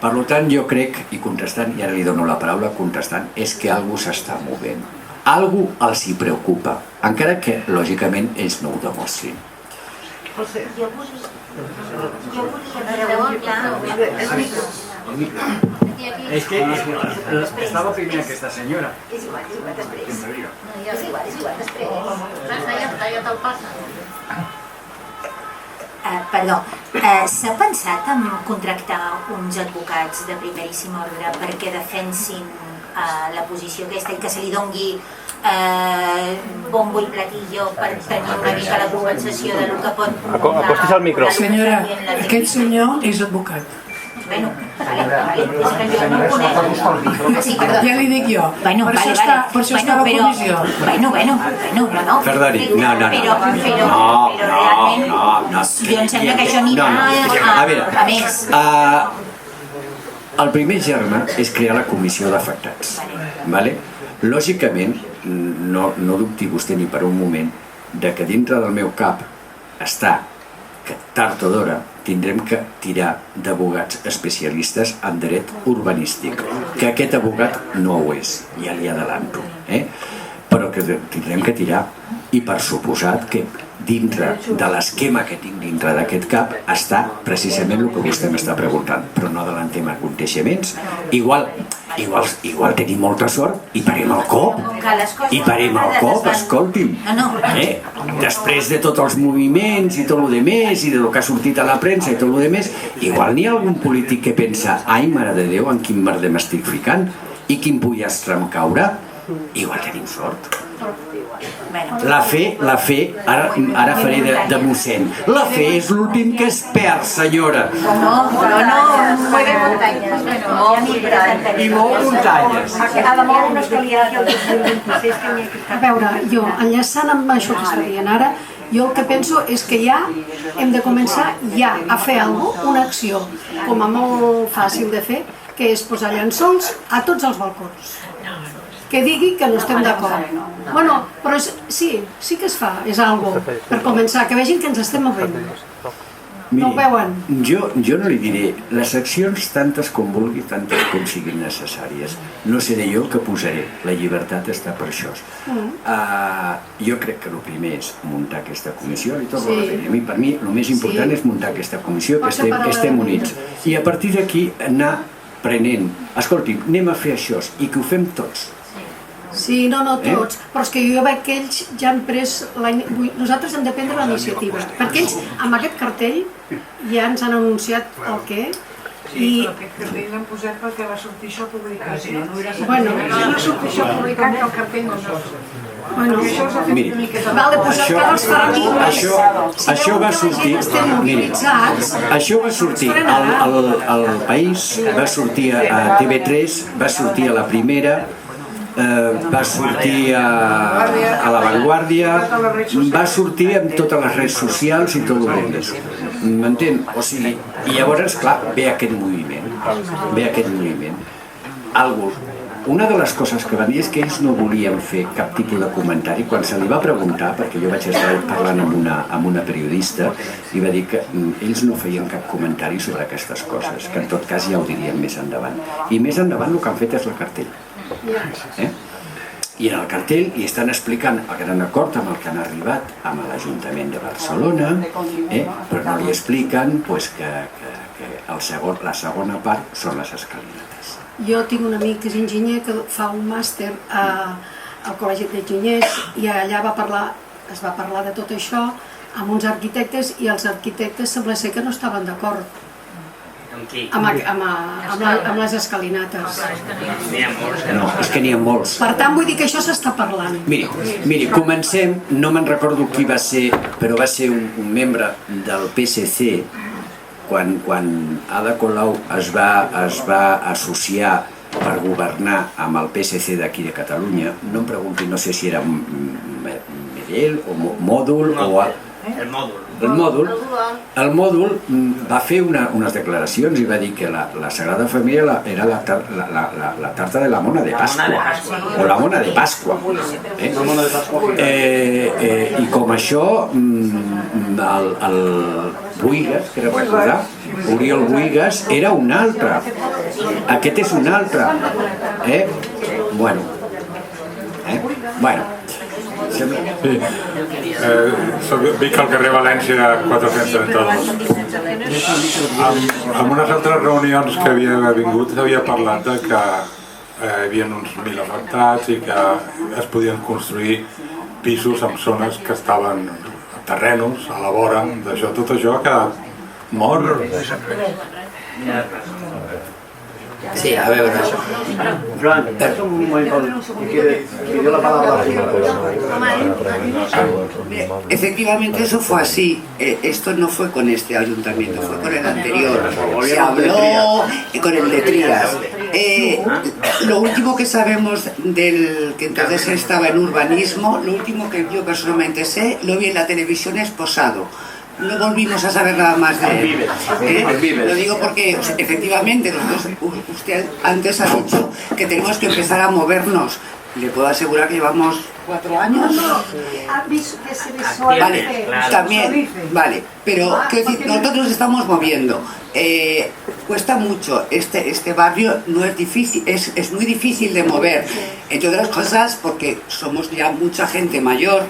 Per tant, jo crec, i contestant, i ara li dono la paraula contestant, és que algú s'està movent. Algú els hi preocupa, encara que, lògicament, ells no ho demostrin. És que estava primer aquesta senyora. És igual, després. És igual, després. Ja te'l passa. Perdó, s'ha pensat en contractar uns advocats de primeríssim ordre perquè defensin la posició aquesta i que se li dongui bombo i platillo per tenir una mica la compensació del que pot portar... Acostis al micro. Senyora, aquest senyor és advocat. Bueno, vale, és que jo no ho conec. Sí, perdó. Ja li dic jo, per això està a la comissió. No. Perdoni, no. Però realment, jo em sembla que això anirà a més. El primer germe és crear la comissió d'afectats. Lògicament, no dubti vostè ni per un moment de que dintre del meu cap està que tard o d'hora tindrem que tirar d'advocats especialistes en dret urbanístic, que aquest advocat no ho és, ja li adelanto, però que tindrem que tirar, i per suposat que dintre de l'esquema que tinc dintre d'aquest cap està precisament el que vostè m'està preguntant, però no adelantem aconteixements. Igual tenim molta sort i parem el cop, escolti'm. Després de tots els moviments i tot el demés i del que ha sortit a la premsa i tot el demés, igual n'hi ha algun polític que pensa, ai, mare de Déu, en quin merder m'estic ficant i quin pollastre em caurà. Igual tenim sort. La fe, ara faré de mossèn. La fe és l'últim que es perd, senyora. No, juega muntanyes. I molt muntanyes. A veure, jo, enllaçant amb això que està dient ara, jo el que penso és que ja hem de començar ja a fer una acció, com a molt fàcil de fer, que és posar llençols a tots els balcons. Que digui que no estem d'acord. Bueno, però sí que es fa, és algo per començar, que vegin que ens estem movent. No ho veuen? Jo no li diré, les accions tantes com vulgui, tantes com siguin necessàries. No seré jo que posaré, la llibertat està per això. Jo crec que el primer és muntar aquesta comissió, i torno a repetir, per mi el més important és muntar aquesta comissió, que estem units. I a partir d'aquí anar prenent, escolti, anem a fer això, i que ho fem tots. Sí, no tots, però és que jo veig que ells ja han pres... Nosaltres hem de prendre la iniciativa, perquè ells amb aquest cartell ja ens han anunciat el què. Sí, però aquest cartell l'han posat perquè va sortir això publicat. Bueno, no sortir això publicat que el cartell no surt. Miri, això va sortir, això va sortir al País, va sortir a TV3, va sortir a La Primera, va sortir a La Vanguardia, va sortir amb totes les redes socials i tot el món d'això. M'entén? O sigui, i llavors, clar, ve aquest moviment. Una de les coses que van dir és que ells no volien fer cap tipus de comentari. Quan se li va preguntar, perquè jo vaig estar parlant amb una periodista, i va dir que ells no feien cap comentari sobre aquestes coses, que en tot cas ja ho dirien més endavant. I més endavant el que han fet és el cartell. I en el cartell hi estan explicant el gran acord amb el que han arribat amb l'Ajuntament de Barcelona, però no li expliquen que la segona part són les escalinates. Jo tinc un amic que és enginyer que fa un màster al Col·legi d'Enginyers i allà es va parlar de tot això amb uns arquitectes i els arquitectes sembla ser que no estaven d'acord amb les escalinates. No, és que n'hi ha molts. Per tant, vull dir que això s'està parlant. Miri, comencem, no me'n recordo qui va ser, però va ser un membre del PSC quan Ada Colau es va associar per governar amb el PSC d'aquí de Catalunya. No em pregunti, no sé si era Medel o Mòdul o... El Mòdul va fer unes declaracions i va dir que la Sagrada Família era la tarta de la mona de Pasqua, o la mona de Pasqua. I com això, el Buigas, que recordar, Oriol Buigas, era un altre. Aquest és un altre. Bueno. Sí, vic al carrer València 432. En unes altres reunions que havia vingut s'havia parlat de que hi havia uns 1.000 afectats i que es podien construir pisos en zones que estaven terrenos a la vora d'això. Tot això ha quedat mort. Sí, a veure. Joan, un moment, quiere la palabra. Efectivamente eso fue así. Esto no fue con este ayuntamiento, fue con el anterior. Se habló con el de Trías. Lo último que sabemos del que entonces estaba en urbanismo, lo último que yo personalmente sé, lo vi en la televisión esposado. No volvimos a saber nada más de él. Lo digo porque efectivamente usted antes ha dicho que tenemos que empezar a movernos. Le puedo asegurar que llevamos 4 años. Vale, también, vale, pero quiero decir, nosotros nos estamos moviendo. Cuesta mucho, este barrio no es difícil, es muy difícil de mover, entre otras cosas porque somos ya mucha gente mayor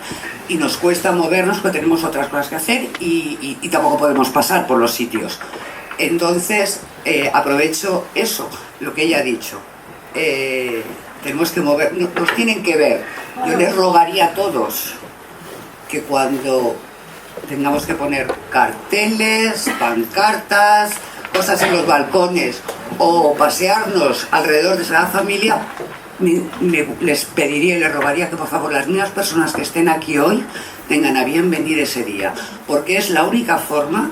y nos cuesta movernos porque tenemos otras cosas que hacer y tampoco podemos pasar por los sitios. Entonces, aprovecho eso, lo que ella ha dicho. Tenemos que mover, nos tienen que ver. Yo les rogaría a todos que cuando tengamos que poner carteles, pancartas, cosas en los balcones o pasearnos alrededor de esa familia, les pediría y les rogaría que por favor las mismas personas que estén aquí hoy tengan a bien venir ese día, porque es la única forma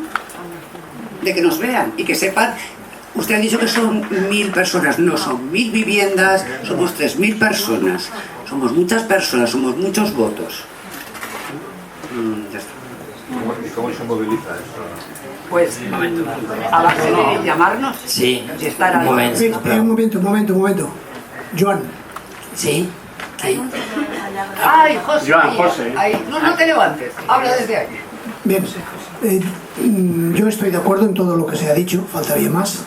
de que nos vean y que sepan. Usted ha dicho que son 1.000 personas, no, son 1.000 viviendas, somos 3.000 personas, somos muchas personas, somos muchos votos. Ya está. ¿Y cómo se moviliza esto? Pues a base de llamarnos. Sí, un momento. Joan. Sí. Ay, José. Joan, José. No te levantes, habla desde ahí. Bien, yo estoy de acuerdo en todo lo que se ha dicho, faltaría más,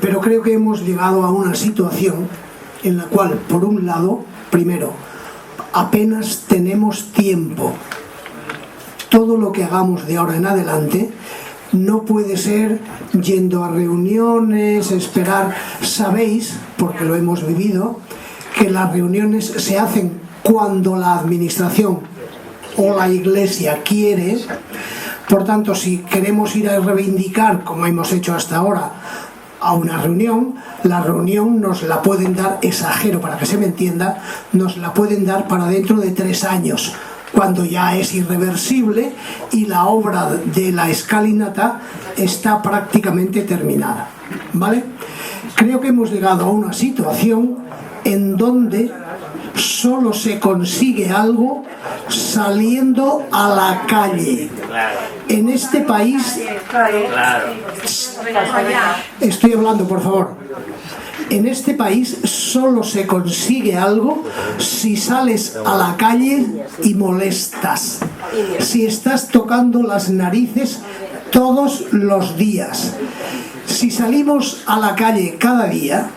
pero creo que hemos llegado a una situación en la cual, por un lado, primero, apenas tenemos tiempo. Todo lo que hagamos de ahora en adelante no puede ser yendo a reuniones, esperar. Sabéis, porque lo hemos vivido, que las reuniones se hacen cuando la administración o la iglesia quiere. Por tanto, si queremos ir a reivindicar, como hemos hecho hasta ahora, a una reunión, la reunión nos la pueden dar, exagero para que se me entienda, nos la pueden dar para dentro de 3 años, cuando ya es irreversible y la obra de la escalinata está prácticamente terminada, ¿vale? Creo que hemos llegado a una situación en donde solo se consigue algo saliendo a la calle. En este país, estoy hablando, por favor. En este país solo se consigue algo si sales a la calle y molestas, si estás tocando las narices todos los días. Si salimos a la calle cada día,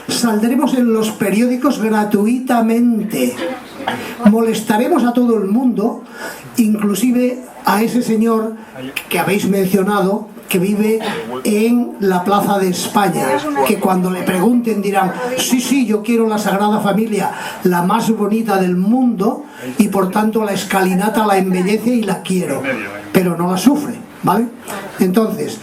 saldremos en los periódicos gratuitamente. Molestaremos a todo el mundo, inclusive a ese señor que habéis mencionado, que vive en la Plaza de España, que cuando le pregunten dirán: sí, yo quiero la Sagrada Familia, la más bonita del mundo, y por tanto la escalinata la embellece y la quiero, pero no la sufre, ¿vale? Entonces,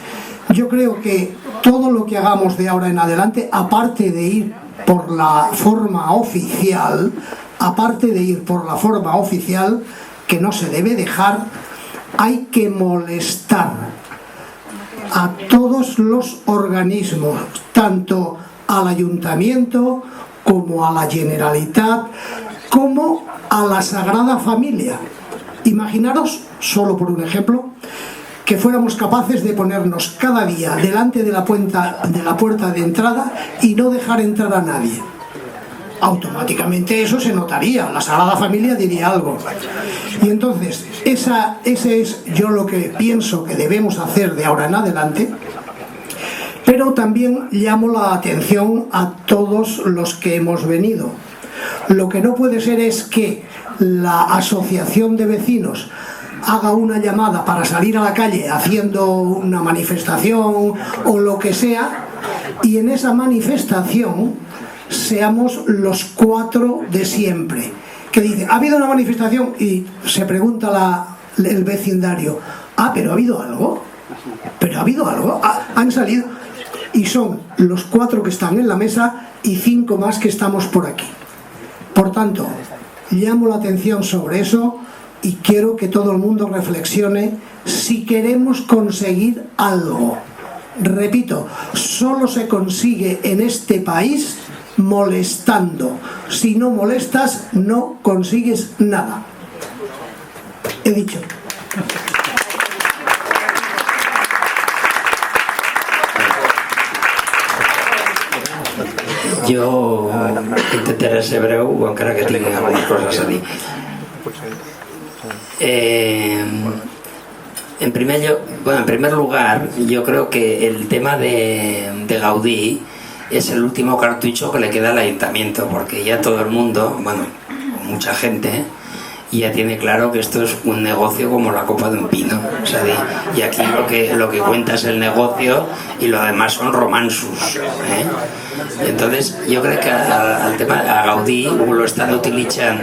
yo creo que todo lo que hagamos de ahora en adelante, aparte de ir por la forma oficial, que no se debe dejar, hay que molestar a todos los organismos, tanto al Ayuntamiento como a la Generalitat, como a la Sagrada Familia. Imaginaros, solo por un ejemplo, que fuéramos capaces de ponernos cada día delante de la puerta de entrada y no dejar entrar a nadie. Automáticamente eso se notaría, la Sagrada Familia diría algo. Y entonces, ese es yo lo que pienso que debemos hacer de ahora en adelante, pero también llamo la atención a todos los que hemos venido. Lo que no puede ser es que la asociación de vecinos haga una llamada para salir a la calle haciendo una manifestación o lo que sea, y en esa manifestación seamos los 4 de siempre, que dice: ha habido una manifestación, y se pregunta el vecindario: ¿pero ha habido algo? ¿Han salido? Y son los 4 que están en la mesa y 5 más que estamos por aquí. Por tanto, llamo la atención sobre eso y quiero que todo el mundo reflexione si queremos conseguir algo. Repito, solo se consigue en este país molestando. Si no molestas, no consigues nada. He dicho. Jo intentaré ser breu, encara que tinc algunes coses a dir. En primer lugar, yo creo que el tema de Gaudí es el último cartucho que le queda al ayuntamiento, porque ya todo el mundo, mucha gente, ya tiene claro que esto es un negocio como la copa de un pino. O sea, y aquí lo que cuenta es el negocio y lo demás son romansos. Entonces, jo crec que el tema a Gaudí lo estan utilitzant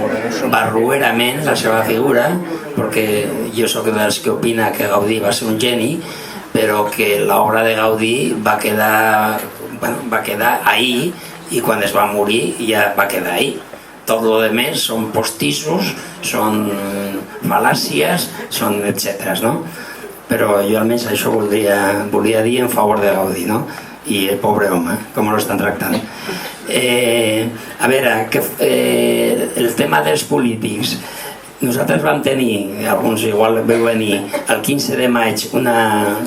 barruerament, la seva figura, perquè jo sóc dels que opina que Gaudí va ser un geni, però que l'obra de Gaudí va quedar ahí, i quan es va morir ja va quedar ahí. Tot lo demés són postissos, són fal·làcies, són etcètera, no? Però jo almenys això volia dir en favor de Gaudí, no? I el pobre home, com lo estan tractant. A veure, el tema dels polítics. Nosaltres vam tenir, alguns igual veu venir, el 15 de maig una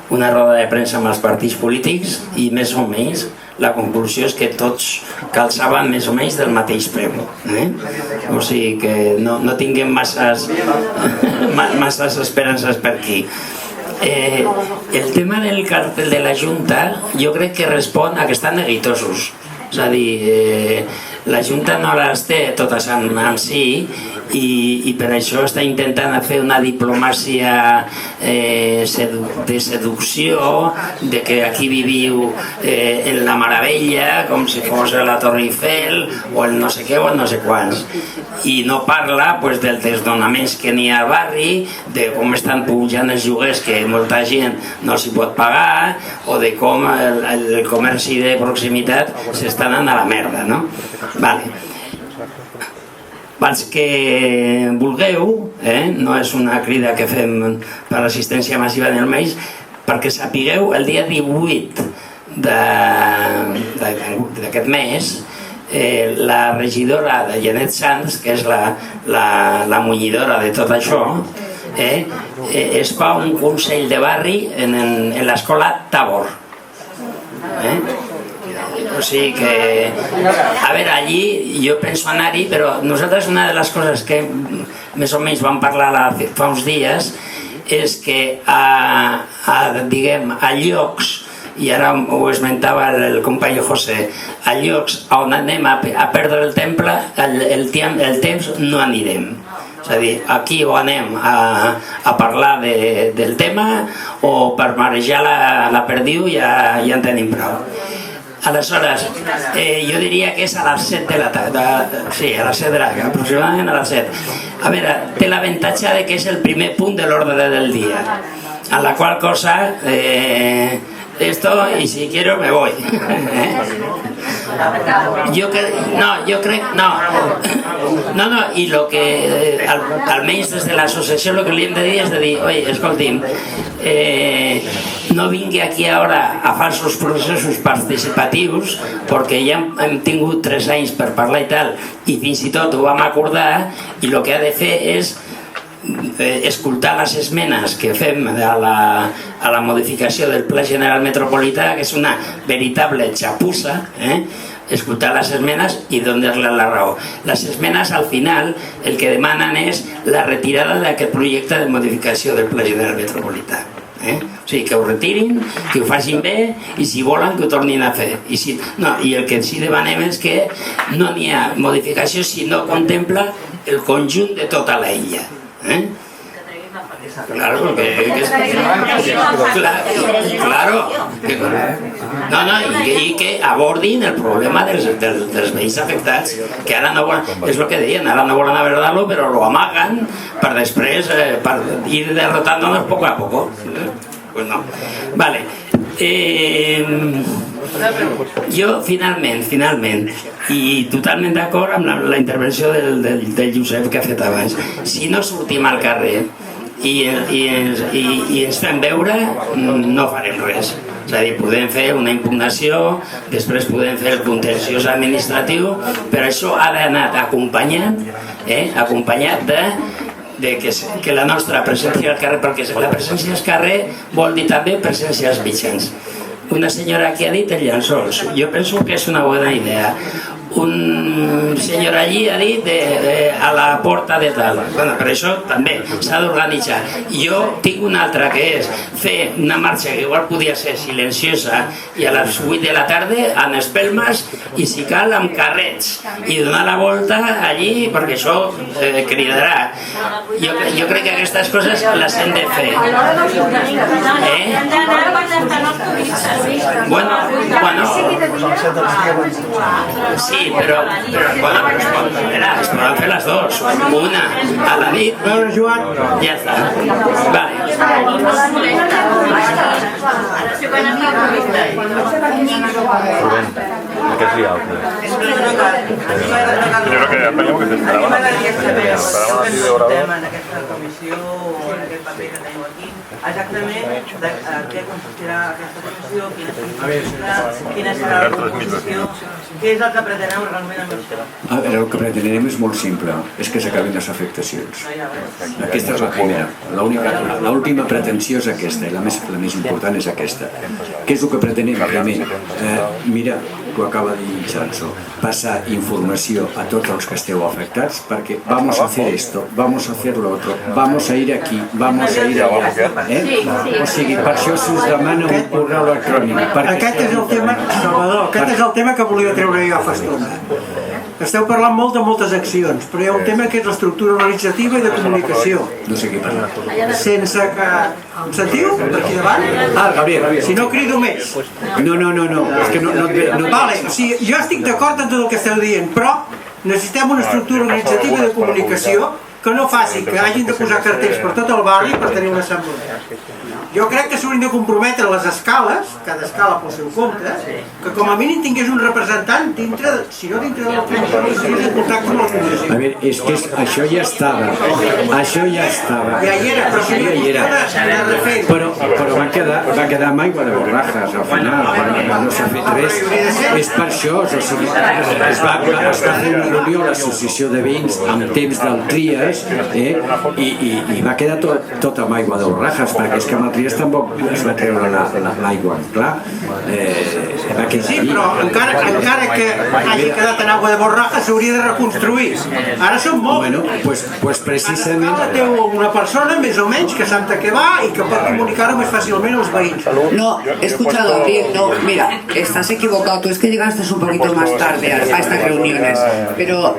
roda de premsa amb els partits polítics i més o menys la conclusió és que tots calçaven més o menys del mateix preu. O sigui que no tinguem masses esperances per aquí. El tema del cartel de la Junta jo crec que respon a que estan neguitosos. És a dir, la Junta no les té totes en si i per això està intentant fer una diplomàcia de seducció, de que aquí viviu en la meravella, com si fos la Torre Eiffel o el no sé què o el no sé quants. I no parla dels desnonaments que n'hi ha al barri, de com estan pujant els lloguers que molta gent no s'hi pot pagar, o de com el comerç de proximitat s'està anant a la merda, no? Vale. Pels que vulgueu, no és una crida que fem per l'assistència massiva en el mes, perquè sapigueu, el dia 18 d'aquest mes la regidora de Janet Sanz, que és la munyidora de tot això, es fa un consell de barri en l'escola Tabor. O sigui que, a veure, allí jo penso anar-hi, però nosaltres una de les coses que més o menys vam parlar fa uns dies és que a llocs, i ara ho esmentava el company José, a llocs on anem a perdre el temps no anirem. És a dir, aquí o anem a parlar del tema o per marejar la perdiu ja en tenim prou. Aleshores, jo diria que és a les 7 de la tarda, sí, a les 7 de la tarda, aproximadament a les 7. A veure, té l'avantatge de que és el primer punt de l'ordre del dia, a la qual cosa, esto, y si quiero me voy. Jo crec, i el que, almenys des de l'associació, el que li hem de dir és de dir, oi, escolti'm, no vingui aquí ara a falsos processos participatius, perquè ja hem tingut 3 anys per parlar i tal, i fins i tot ho vam acordar, i el que ha de fer és escoltar les esmenes que fem a la modificació del Pla General Metropolità, que és una veritable xapussa, escoltar les esmenes i donar-li la raó. Les esmenes al final el que demanen és la retirada d'aquest projecte de modificació del Pla General Metropolità. O sigui, que ho retirin, que ho facin bé i si volen que ho tornin a fer. I el que sí demanem és que no n'hi ha modificació si no contempla el conjunt de tota la illa. Claro, porque claro, i que abordin el problema dels veïns afectats, que ara no volen, és el que deien, ara no volen abordar-lo, però lo amaguen per després per ir derrotándonos poco a poco. Pues no. Vale. Jo, finalment, i totalment d'acord amb la intervenció del Josep que ha fet abans, si no sortim al carrer i ens fem veure, no farem res. És a dir, podem fer una impugnació, després podem fer el contenciós administratiu, però això ha d'anar acompanyat que la nostra presència al carrer, perquè la presència al carrer vol dir també presència als mitjans. Una senyora aquí ha dit els llençols. Jo penso que és una bona idea. Un senyor allí ha dit a la porta de tal. Per això també s'ha d'organitzar. Jo tinc una altra, que és fer una marxa que igual podia ser silenciosa i a les 8 de la tarda amb espelmes i si cal amb carrets i donar la volta allí perquè això cridarà. Jo crec que aquestes coses les hem de fer. Bueno, sí, però es poden fer les dues, una a la nit, ja està. Vale. Aquest dia altre. Primero que apañamos que se esperaba. En aquesta comissió o en aquest paper que tenim aquí, exactament què consistirà aquesta comissió, quina serà la composició, què és el que pretenem realment amb això? A veure, el que pretenem és molt simple, és que s'acabin les afectacions. Aquesta és la primera. L'última pretensió és aquesta, i la més important és aquesta. Què és el que pretenem? Primer, mira, que ho acaba de dir Chanso, passar informació a tots els que esteu afectats, perquè vamos a hacer esto, vamos a hacer lo otro, vamos a ir aquí, vamos a ir allà. O sigui, per això se us demana un correu electrònic. Aquest és el tema, Salvador, aquest és el tema que volia treure jo fa estona. Esteu parlant molt de moltes accions, però hi ha un tema que és l'estructura organitzativa i de comunicació. No sé què parlar. Sense que... Em sentiu? Per aquí davant? Gabriel. Si no crido més. No, és que no et ve... Vale, o sigui, jo estic d'acord amb tot el que esteu dient, però necessitem una estructura organitzativa i de comunicació que no faci que hagin de posar cartells per tot el barri per tenir una assemblea. Jo crec que s'haurien de comprometre les escales, cada escala pel seu compte, que com a mínim tingués un representant dintre, si no dintre de la comissió, en contacte amb la comissió. A ver, es que això ja estava. Això ja estava. Ja hi era, però si no hi era. Però va quedar amb aigua de borrajes al final, no s'ha fet res. És per això, o sigui, es va estar fent una reunió a l'associació de veïns amb temps del Tries i va quedar tot amb aigua de borrajes, perquè és que amb el Tries tampoc es va treure l'aigua, clar. Va quedar sí, però encara que hagi quedat en aigua de borrajes s'hauria de reconstruir. Ara són molts. Bueno, pues precisament... Cada té una persona més o menys que sap de què va i que pot comunicar-ho més fàcilment als veïns. No, he escuchado bien, no, mira, estás equivocado, tú es que llegaste un poquito más tarde a estas reuniones, pero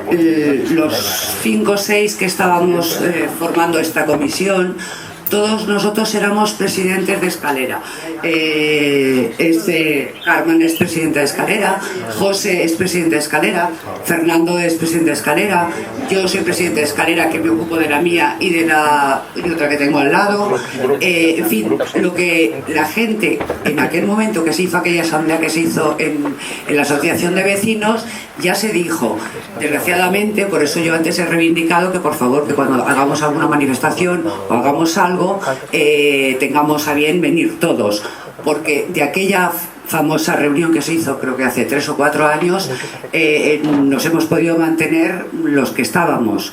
los 5 o 6 que estábamos formando esta comisión, todos nosotros éramos presidentes de Escalera. Carmen es presidente de Escalera, José es presidente de Escalera, Fernando es presidente de Escalera, yo soy presidente de Escalera, que me ocupo de la mía y de otra que tengo al lado. En fin, lo que la gente en aquel momento que se hizo aquella asamblea que se hizo en la asociación de vecinos, ya se dijo, desgraciadamente, por eso yo antes he reivindicado que por favor que cuando hagamos alguna manifestación o hagamos algo, tengamos a bien venir todos, porque de aquella famosa reunión que se hizo creo que hace 3 o 4 años nos hemos podido mantener los que estábamos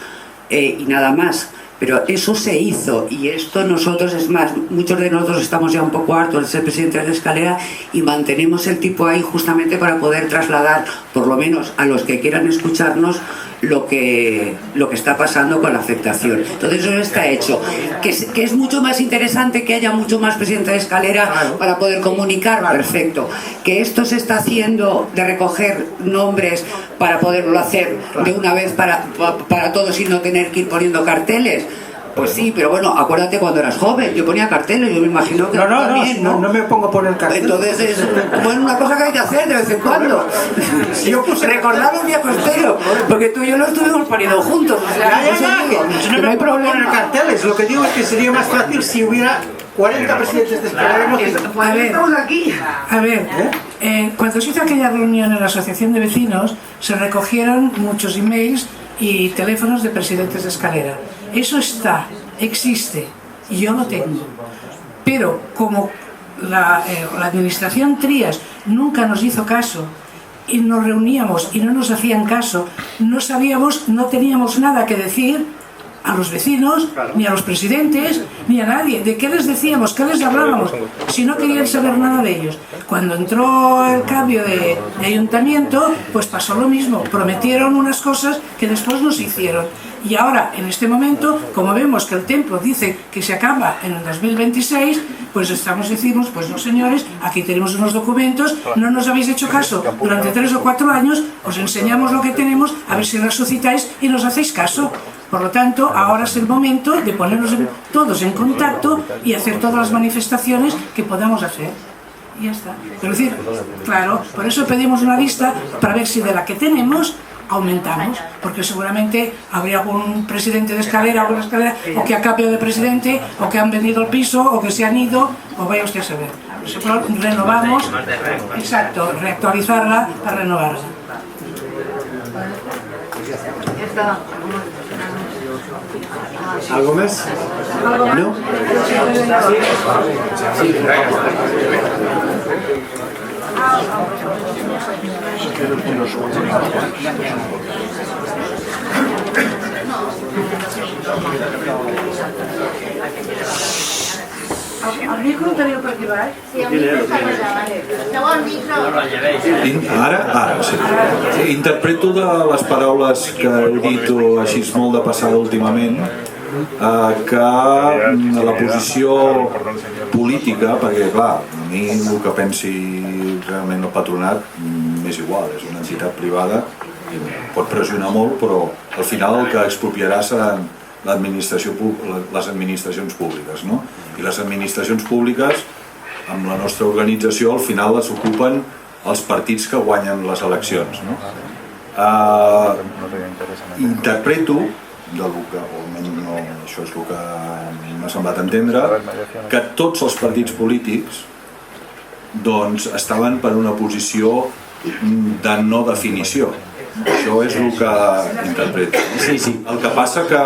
y nada más. Pero eso se hizo y esto nosotros, es más, muchos de nosotros estamos ya un poco hartos de ser presidentes de Escalera y mantenemos el tipo ahí justamente para poder trasladar, por lo menos a los que quieran escucharnos, lo que está pasando con la afectación. Entonces eso está hecho. Que es mucho más interesante que haya mucho más presidentes de Escalera para poder comunicar, perfecto. Que esto se está haciendo de recoger nombres para poderlo hacer de una vez para todos y no tener que ir poniendo carteles. Pues sí, pero bueno, acuérdate cuando eras joven, yo ponía carteles, yo me imagino que también, ¿no? No me pongo a poner carteles. Entonces es una cosa que hay que hacer de vez en cuando. Recordar un viejo estero, porque tú y yo lo estuvimos poniendo juntos. O sea, no me pongo a poner carteles, lo que digo es que sería más fácil si hubiera 40 presidentes de Escalera. A ver, cuando se hizo aquella reunión en la asociación de vecinos, se recogieron muchos emails y teléfonos de presidentes de Escalera. Eso existe, y yo lo tengo. Pero como la administración Trías nunca nos hizo caso, y nos reuníamos y no nos hacían caso, no sabíamos, no teníamos nada que decir a los vecinos, ni a los presidentes, ni a nadie. ¿De qué les decíamos? ¿Qué les hablábamos? Si no querían saber nada de ellos. Cuando entró el cambio de ayuntamiento, pues pasó lo mismo. Prometieron unas cosas que después no se hicieron. Y ahora, en este momento, como vemos que el templo dice que se acaba en el 2026, pues decimos, pues no señores, aquí tenemos unos documentos, no nos habéis hecho caso durante 3 o 4 años, os enseñamos lo que tenemos, a ver si resucitáis y nos hacéis caso. Por lo tanto, ahora es el momento de ponernos todos en contacto y hacer todas las manifestaciones que podamos hacer. Y ya está. Pero decir, claro, por eso pedimos una lista para ver si de la que tenemos aumentamos, porque seguramente habría algún presidente de Escalera o que ha cambiado de presidente, o que han vendido el piso, o que se han ido, o vaya usted a saber. Nosotros renovamos, exacto, reactualizarla para renovarla. ¿Algo más? ¿No? Sí. El micro el teniu per aquí baix? Sí, el micro està allà, el micro. Ara, sí. Interpreto de les paraules que heu dit així molt de passada últimament que la posició política, perquè clar, a mi el que pensi realment el patronat m'és igual, és una entitat privada, pot pressionar molt, però al final el que expropiarà seran les administracions públiques, no? I les administracions públiques, amb la nostra organització, al final les ocupen els partits que guanyen les eleccions, no? Interpreto això és el que m'ha semblat entendre, que tots els partits polítics doncs estaven per una posició de no definició. Això és el que interpreto. El que passa que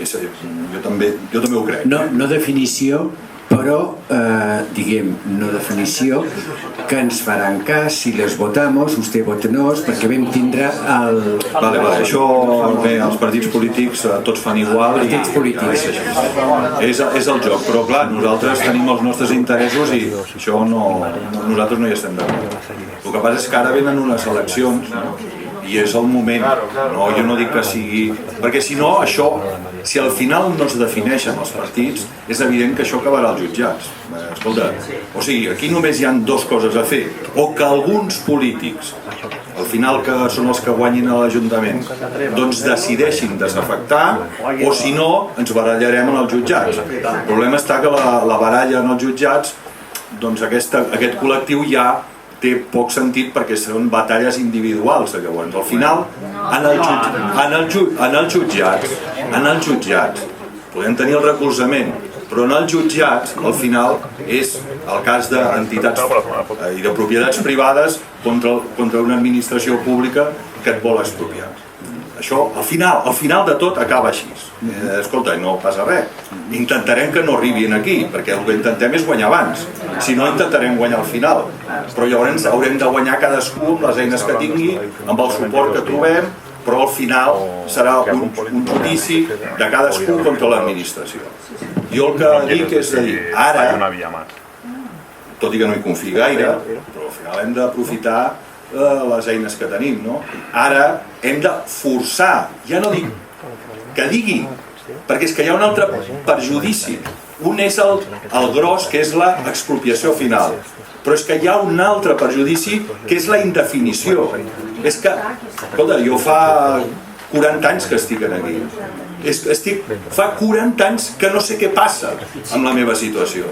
jo també ho crec. No definició, però, diguem, no definició que ens faran cas si les votamos, usted vote-nos, perquè vam tindre el... Vale, això bé, els partits polítics tots fan igual i és el joc, però clar, nosaltres tenim els nostres interessos i això nosaltres no hi estem d'acord. El que passa és que ara venen unes eleccions i és el moment, jo no dic que sigui... Perquè si no, això, si al final no es defineixen els partits, és evident que això acabarà als jutjats. Escolta, o sigui, aquí només hi ha dues coses a fer, o que alguns polítics, al final que són els que guanyin a l'Ajuntament, doncs decideixin desafectar, o si no, ens barallarem en els jutjats. El problema està que la baralla en els jutjats, doncs aquest col·lectiu ja té poc sentit perquè són batalles individuals. Llavors, al final, en els jutjats podem tenir el recolzament, però en els jutjats, al final, és el cas d'entitats i de propietats privades contra una administració pública que et vol expropiar. Això, al final de tot, acaba així. Escolta, no passa res. Intentarem que no arribin aquí, perquè el que intentem és guanyar abans. Si no, intentarem guanyar al final. Però llavors haurem de guanyar cadascú amb les eines que tingui, amb el suport que trobem, però al final serà un judici de cadascú contra l'administració. Jo el que dic és a dir, ara, tot i que no hi confio gaire, però al final hem d'aprofitar les eines que tenim, no? Ara hem de forçar, ja no dic que digui, perquè és que hi ha un altre perjudici. Un és el gros, que és l'expropiació final, però és que hi ha un altre perjudici, que és la indefinició. És que, escolta, jo fa 40 anys que estic aquí. Fa 40 anys que no sé què passa amb la meva situació.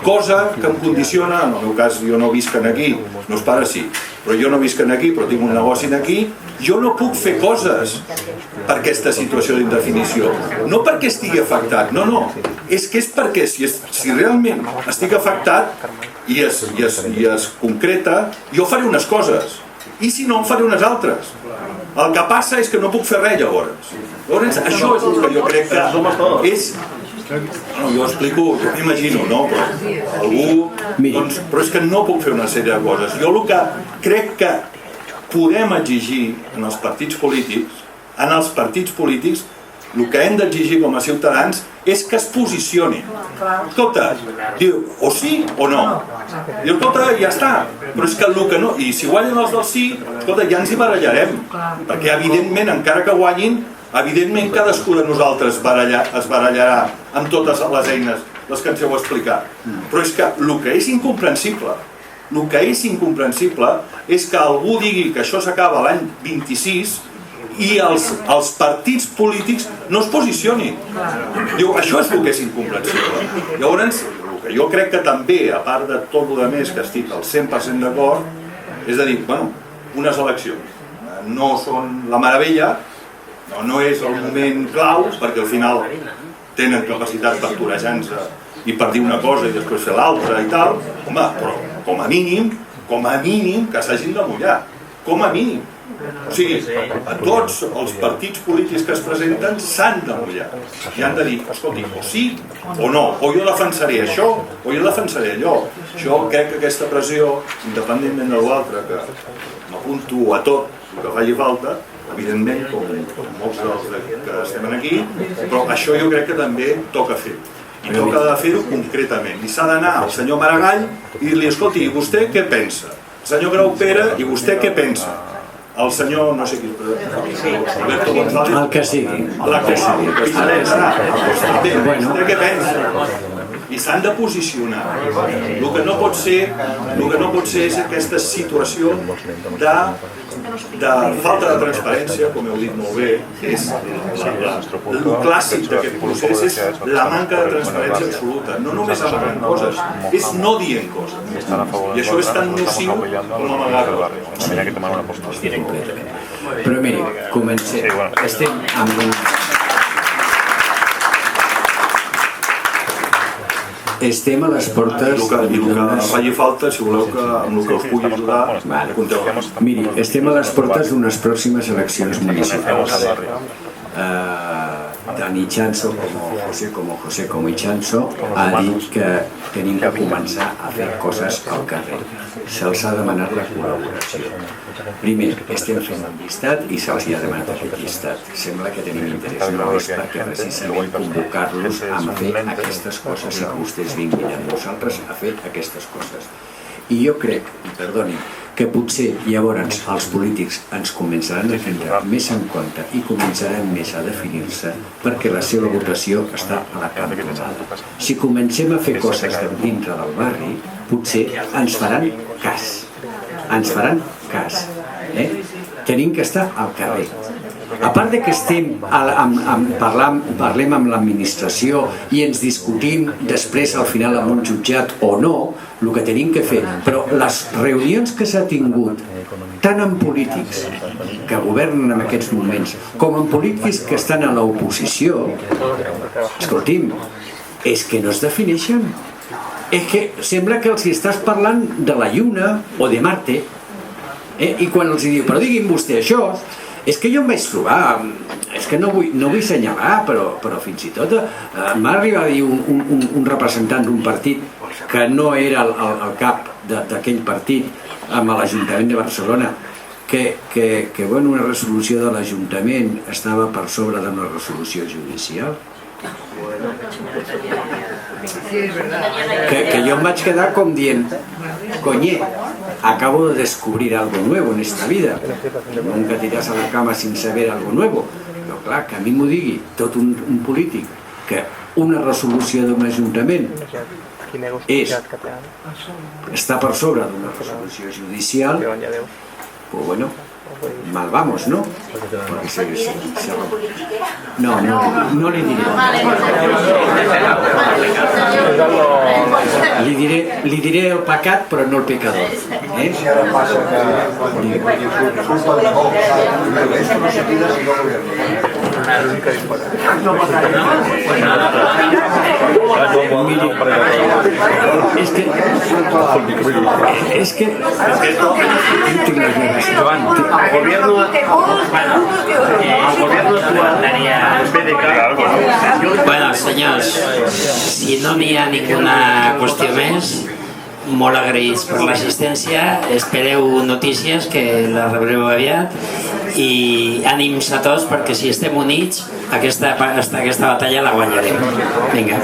Cosa que em condiciona, en el meu cas jo no visc aquí, meus pares sí, però jo no visc aquí, però tinc un negoci aquí, jo no puc fer coses per aquesta situació d'indefinició. No perquè estigui afectat, no, és que és perquè si realment estic afectat i es concreta, jo faré unes coses, i si no en faré unes altres. El que passa és que no puc fer res llavors. Llavors això és el que jo crec que és... Jo explico, jo m'imagino, no? Però algú... Però és que no puc fer una sèrie de coses. Jo el que crec que podem exigir en els partits polítics, el que hem d'exigir com a ciutadans és que es posicionin. Escolta, diu, o sí o no. Diu, escolta, ja està. Però és que el que no... I si guanyen els del sí, escolta, ja ens hi barallarem. Perquè, evidentment, encara que guanyin, evidentment cadascú de nosaltres es barallarà amb totes les eines, les que ens heu explicat. Però és que el que és incomprensible és que algú digui que això s'acaba l'any 26 i els partits polítics no es posicionin. Diu, això és el que és incomprensible. Llavors, el que jo crec que també, a part de tot el que estic al 100% d'acord, és a dir, bueno, unes eleccions no són la meravella, no és el moment clau, perquè al final tenen capacitat per torejar-se i per dir una cosa i després fer l'altra i tal, home, però com a mínim que s'hagin de mullar, com a mínim. O sigui, a tots els partits polítics que es presenten s'han de mullar i han de dir, escolti, o sí o no, o jo defensaré això o jo defensaré allò. Jo crec que aquesta pressió, independentment de l'altre, que m'apunto a tot el que faci falta, evidentment, com molts dels que estem aquí, però això jo crec que també toca fer-ho. I toca de fer-ho concretament. I s'ha d'anar al senyor Maragall i dir-li, escolti, i vostè què pensa? El senyor Graupera, i vostè què pensa? El senyor, no sé qui, Alberto González. El que sigui. Vostè què pensa? I s'han de posicionar. El que no pot ser és aquesta situació de de falta de transparència, com heu dit molt bé, és el clàssic d'aquest procés és la manca de transparència absoluta. No només amagant coses, és no dient coses. I això és tan nociu com amagar coses. Però miri, comencem. Estem amb un... Estem a les portes... I el que faci falta, si voleu que amb el que us pugui ajudar, conteu. Miri, estem a les portes d'unes pròximes eleccions municipals. Dani Chanso, como José Ichanso, ha dit que tenim que començar a fer coses al carrer. Se'ls ha demanat la col·laboració. Primer, estem fent un llistat i se'ls ha demanat aquest llistat. Sembla que tenim interès només perquè precisament convocar-los a fer aquestes coses i que vostès vinguin amb nosaltres a fer aquestes coses. I jo crec, i perdoni, que potser llavors els polítics ens començaran a tindre més en compte i començaran més a definir-se perquè la seva votació està a la cantonada. Si comencem a fer coses dintre del barri, potser ens faran cas. Ens faran cas. Tenim que estar al carrer. A part de que estem parlem amb l'administració i ens discutim després al final amb un jutjat o no, el que tenim que fer, però les reunions que s'ha tingut tant amb polítics que governen en aquests moments com amb polítics que estan a l'oposició, escolti'm, és que no es defineixen. És que sembla que els estàs parlant de la Lluna o de Marte, i quan els diu, però digui'm vostè això, és que jo em vaig trobar, és que no vull assenyalar, però fins i tot m'ha arribat a dir un representant d'un partit que no era el cap d'aquell partit amb l'Ajuntament de Barcelona, que una resolució de l'Ajuntament estava per sobre d'una resolució judicial. Que yo me vaig quedar com dient, coñe, acabo de descubrir algo nuevo en esta vida. Nunca tiras a la cama sin saber algo nuevo. Però clar, que a mi m'ho digui tot un polític que una resolució d'un ajuntament està per sobre d'una resolució judicial, pues bueno, mal vamos, ¿no? No le diré. Li diré el pecat, però no el pecador. Es que Joan, al gobierno Bueno, senyors, si no n'hi ha ninguna qüestió més, molt agraïts per l'assistència, espereu notícies que les rebreu aviat i ànims a tots perquè si estem units aquesta batalla la guanyarem. Vinga.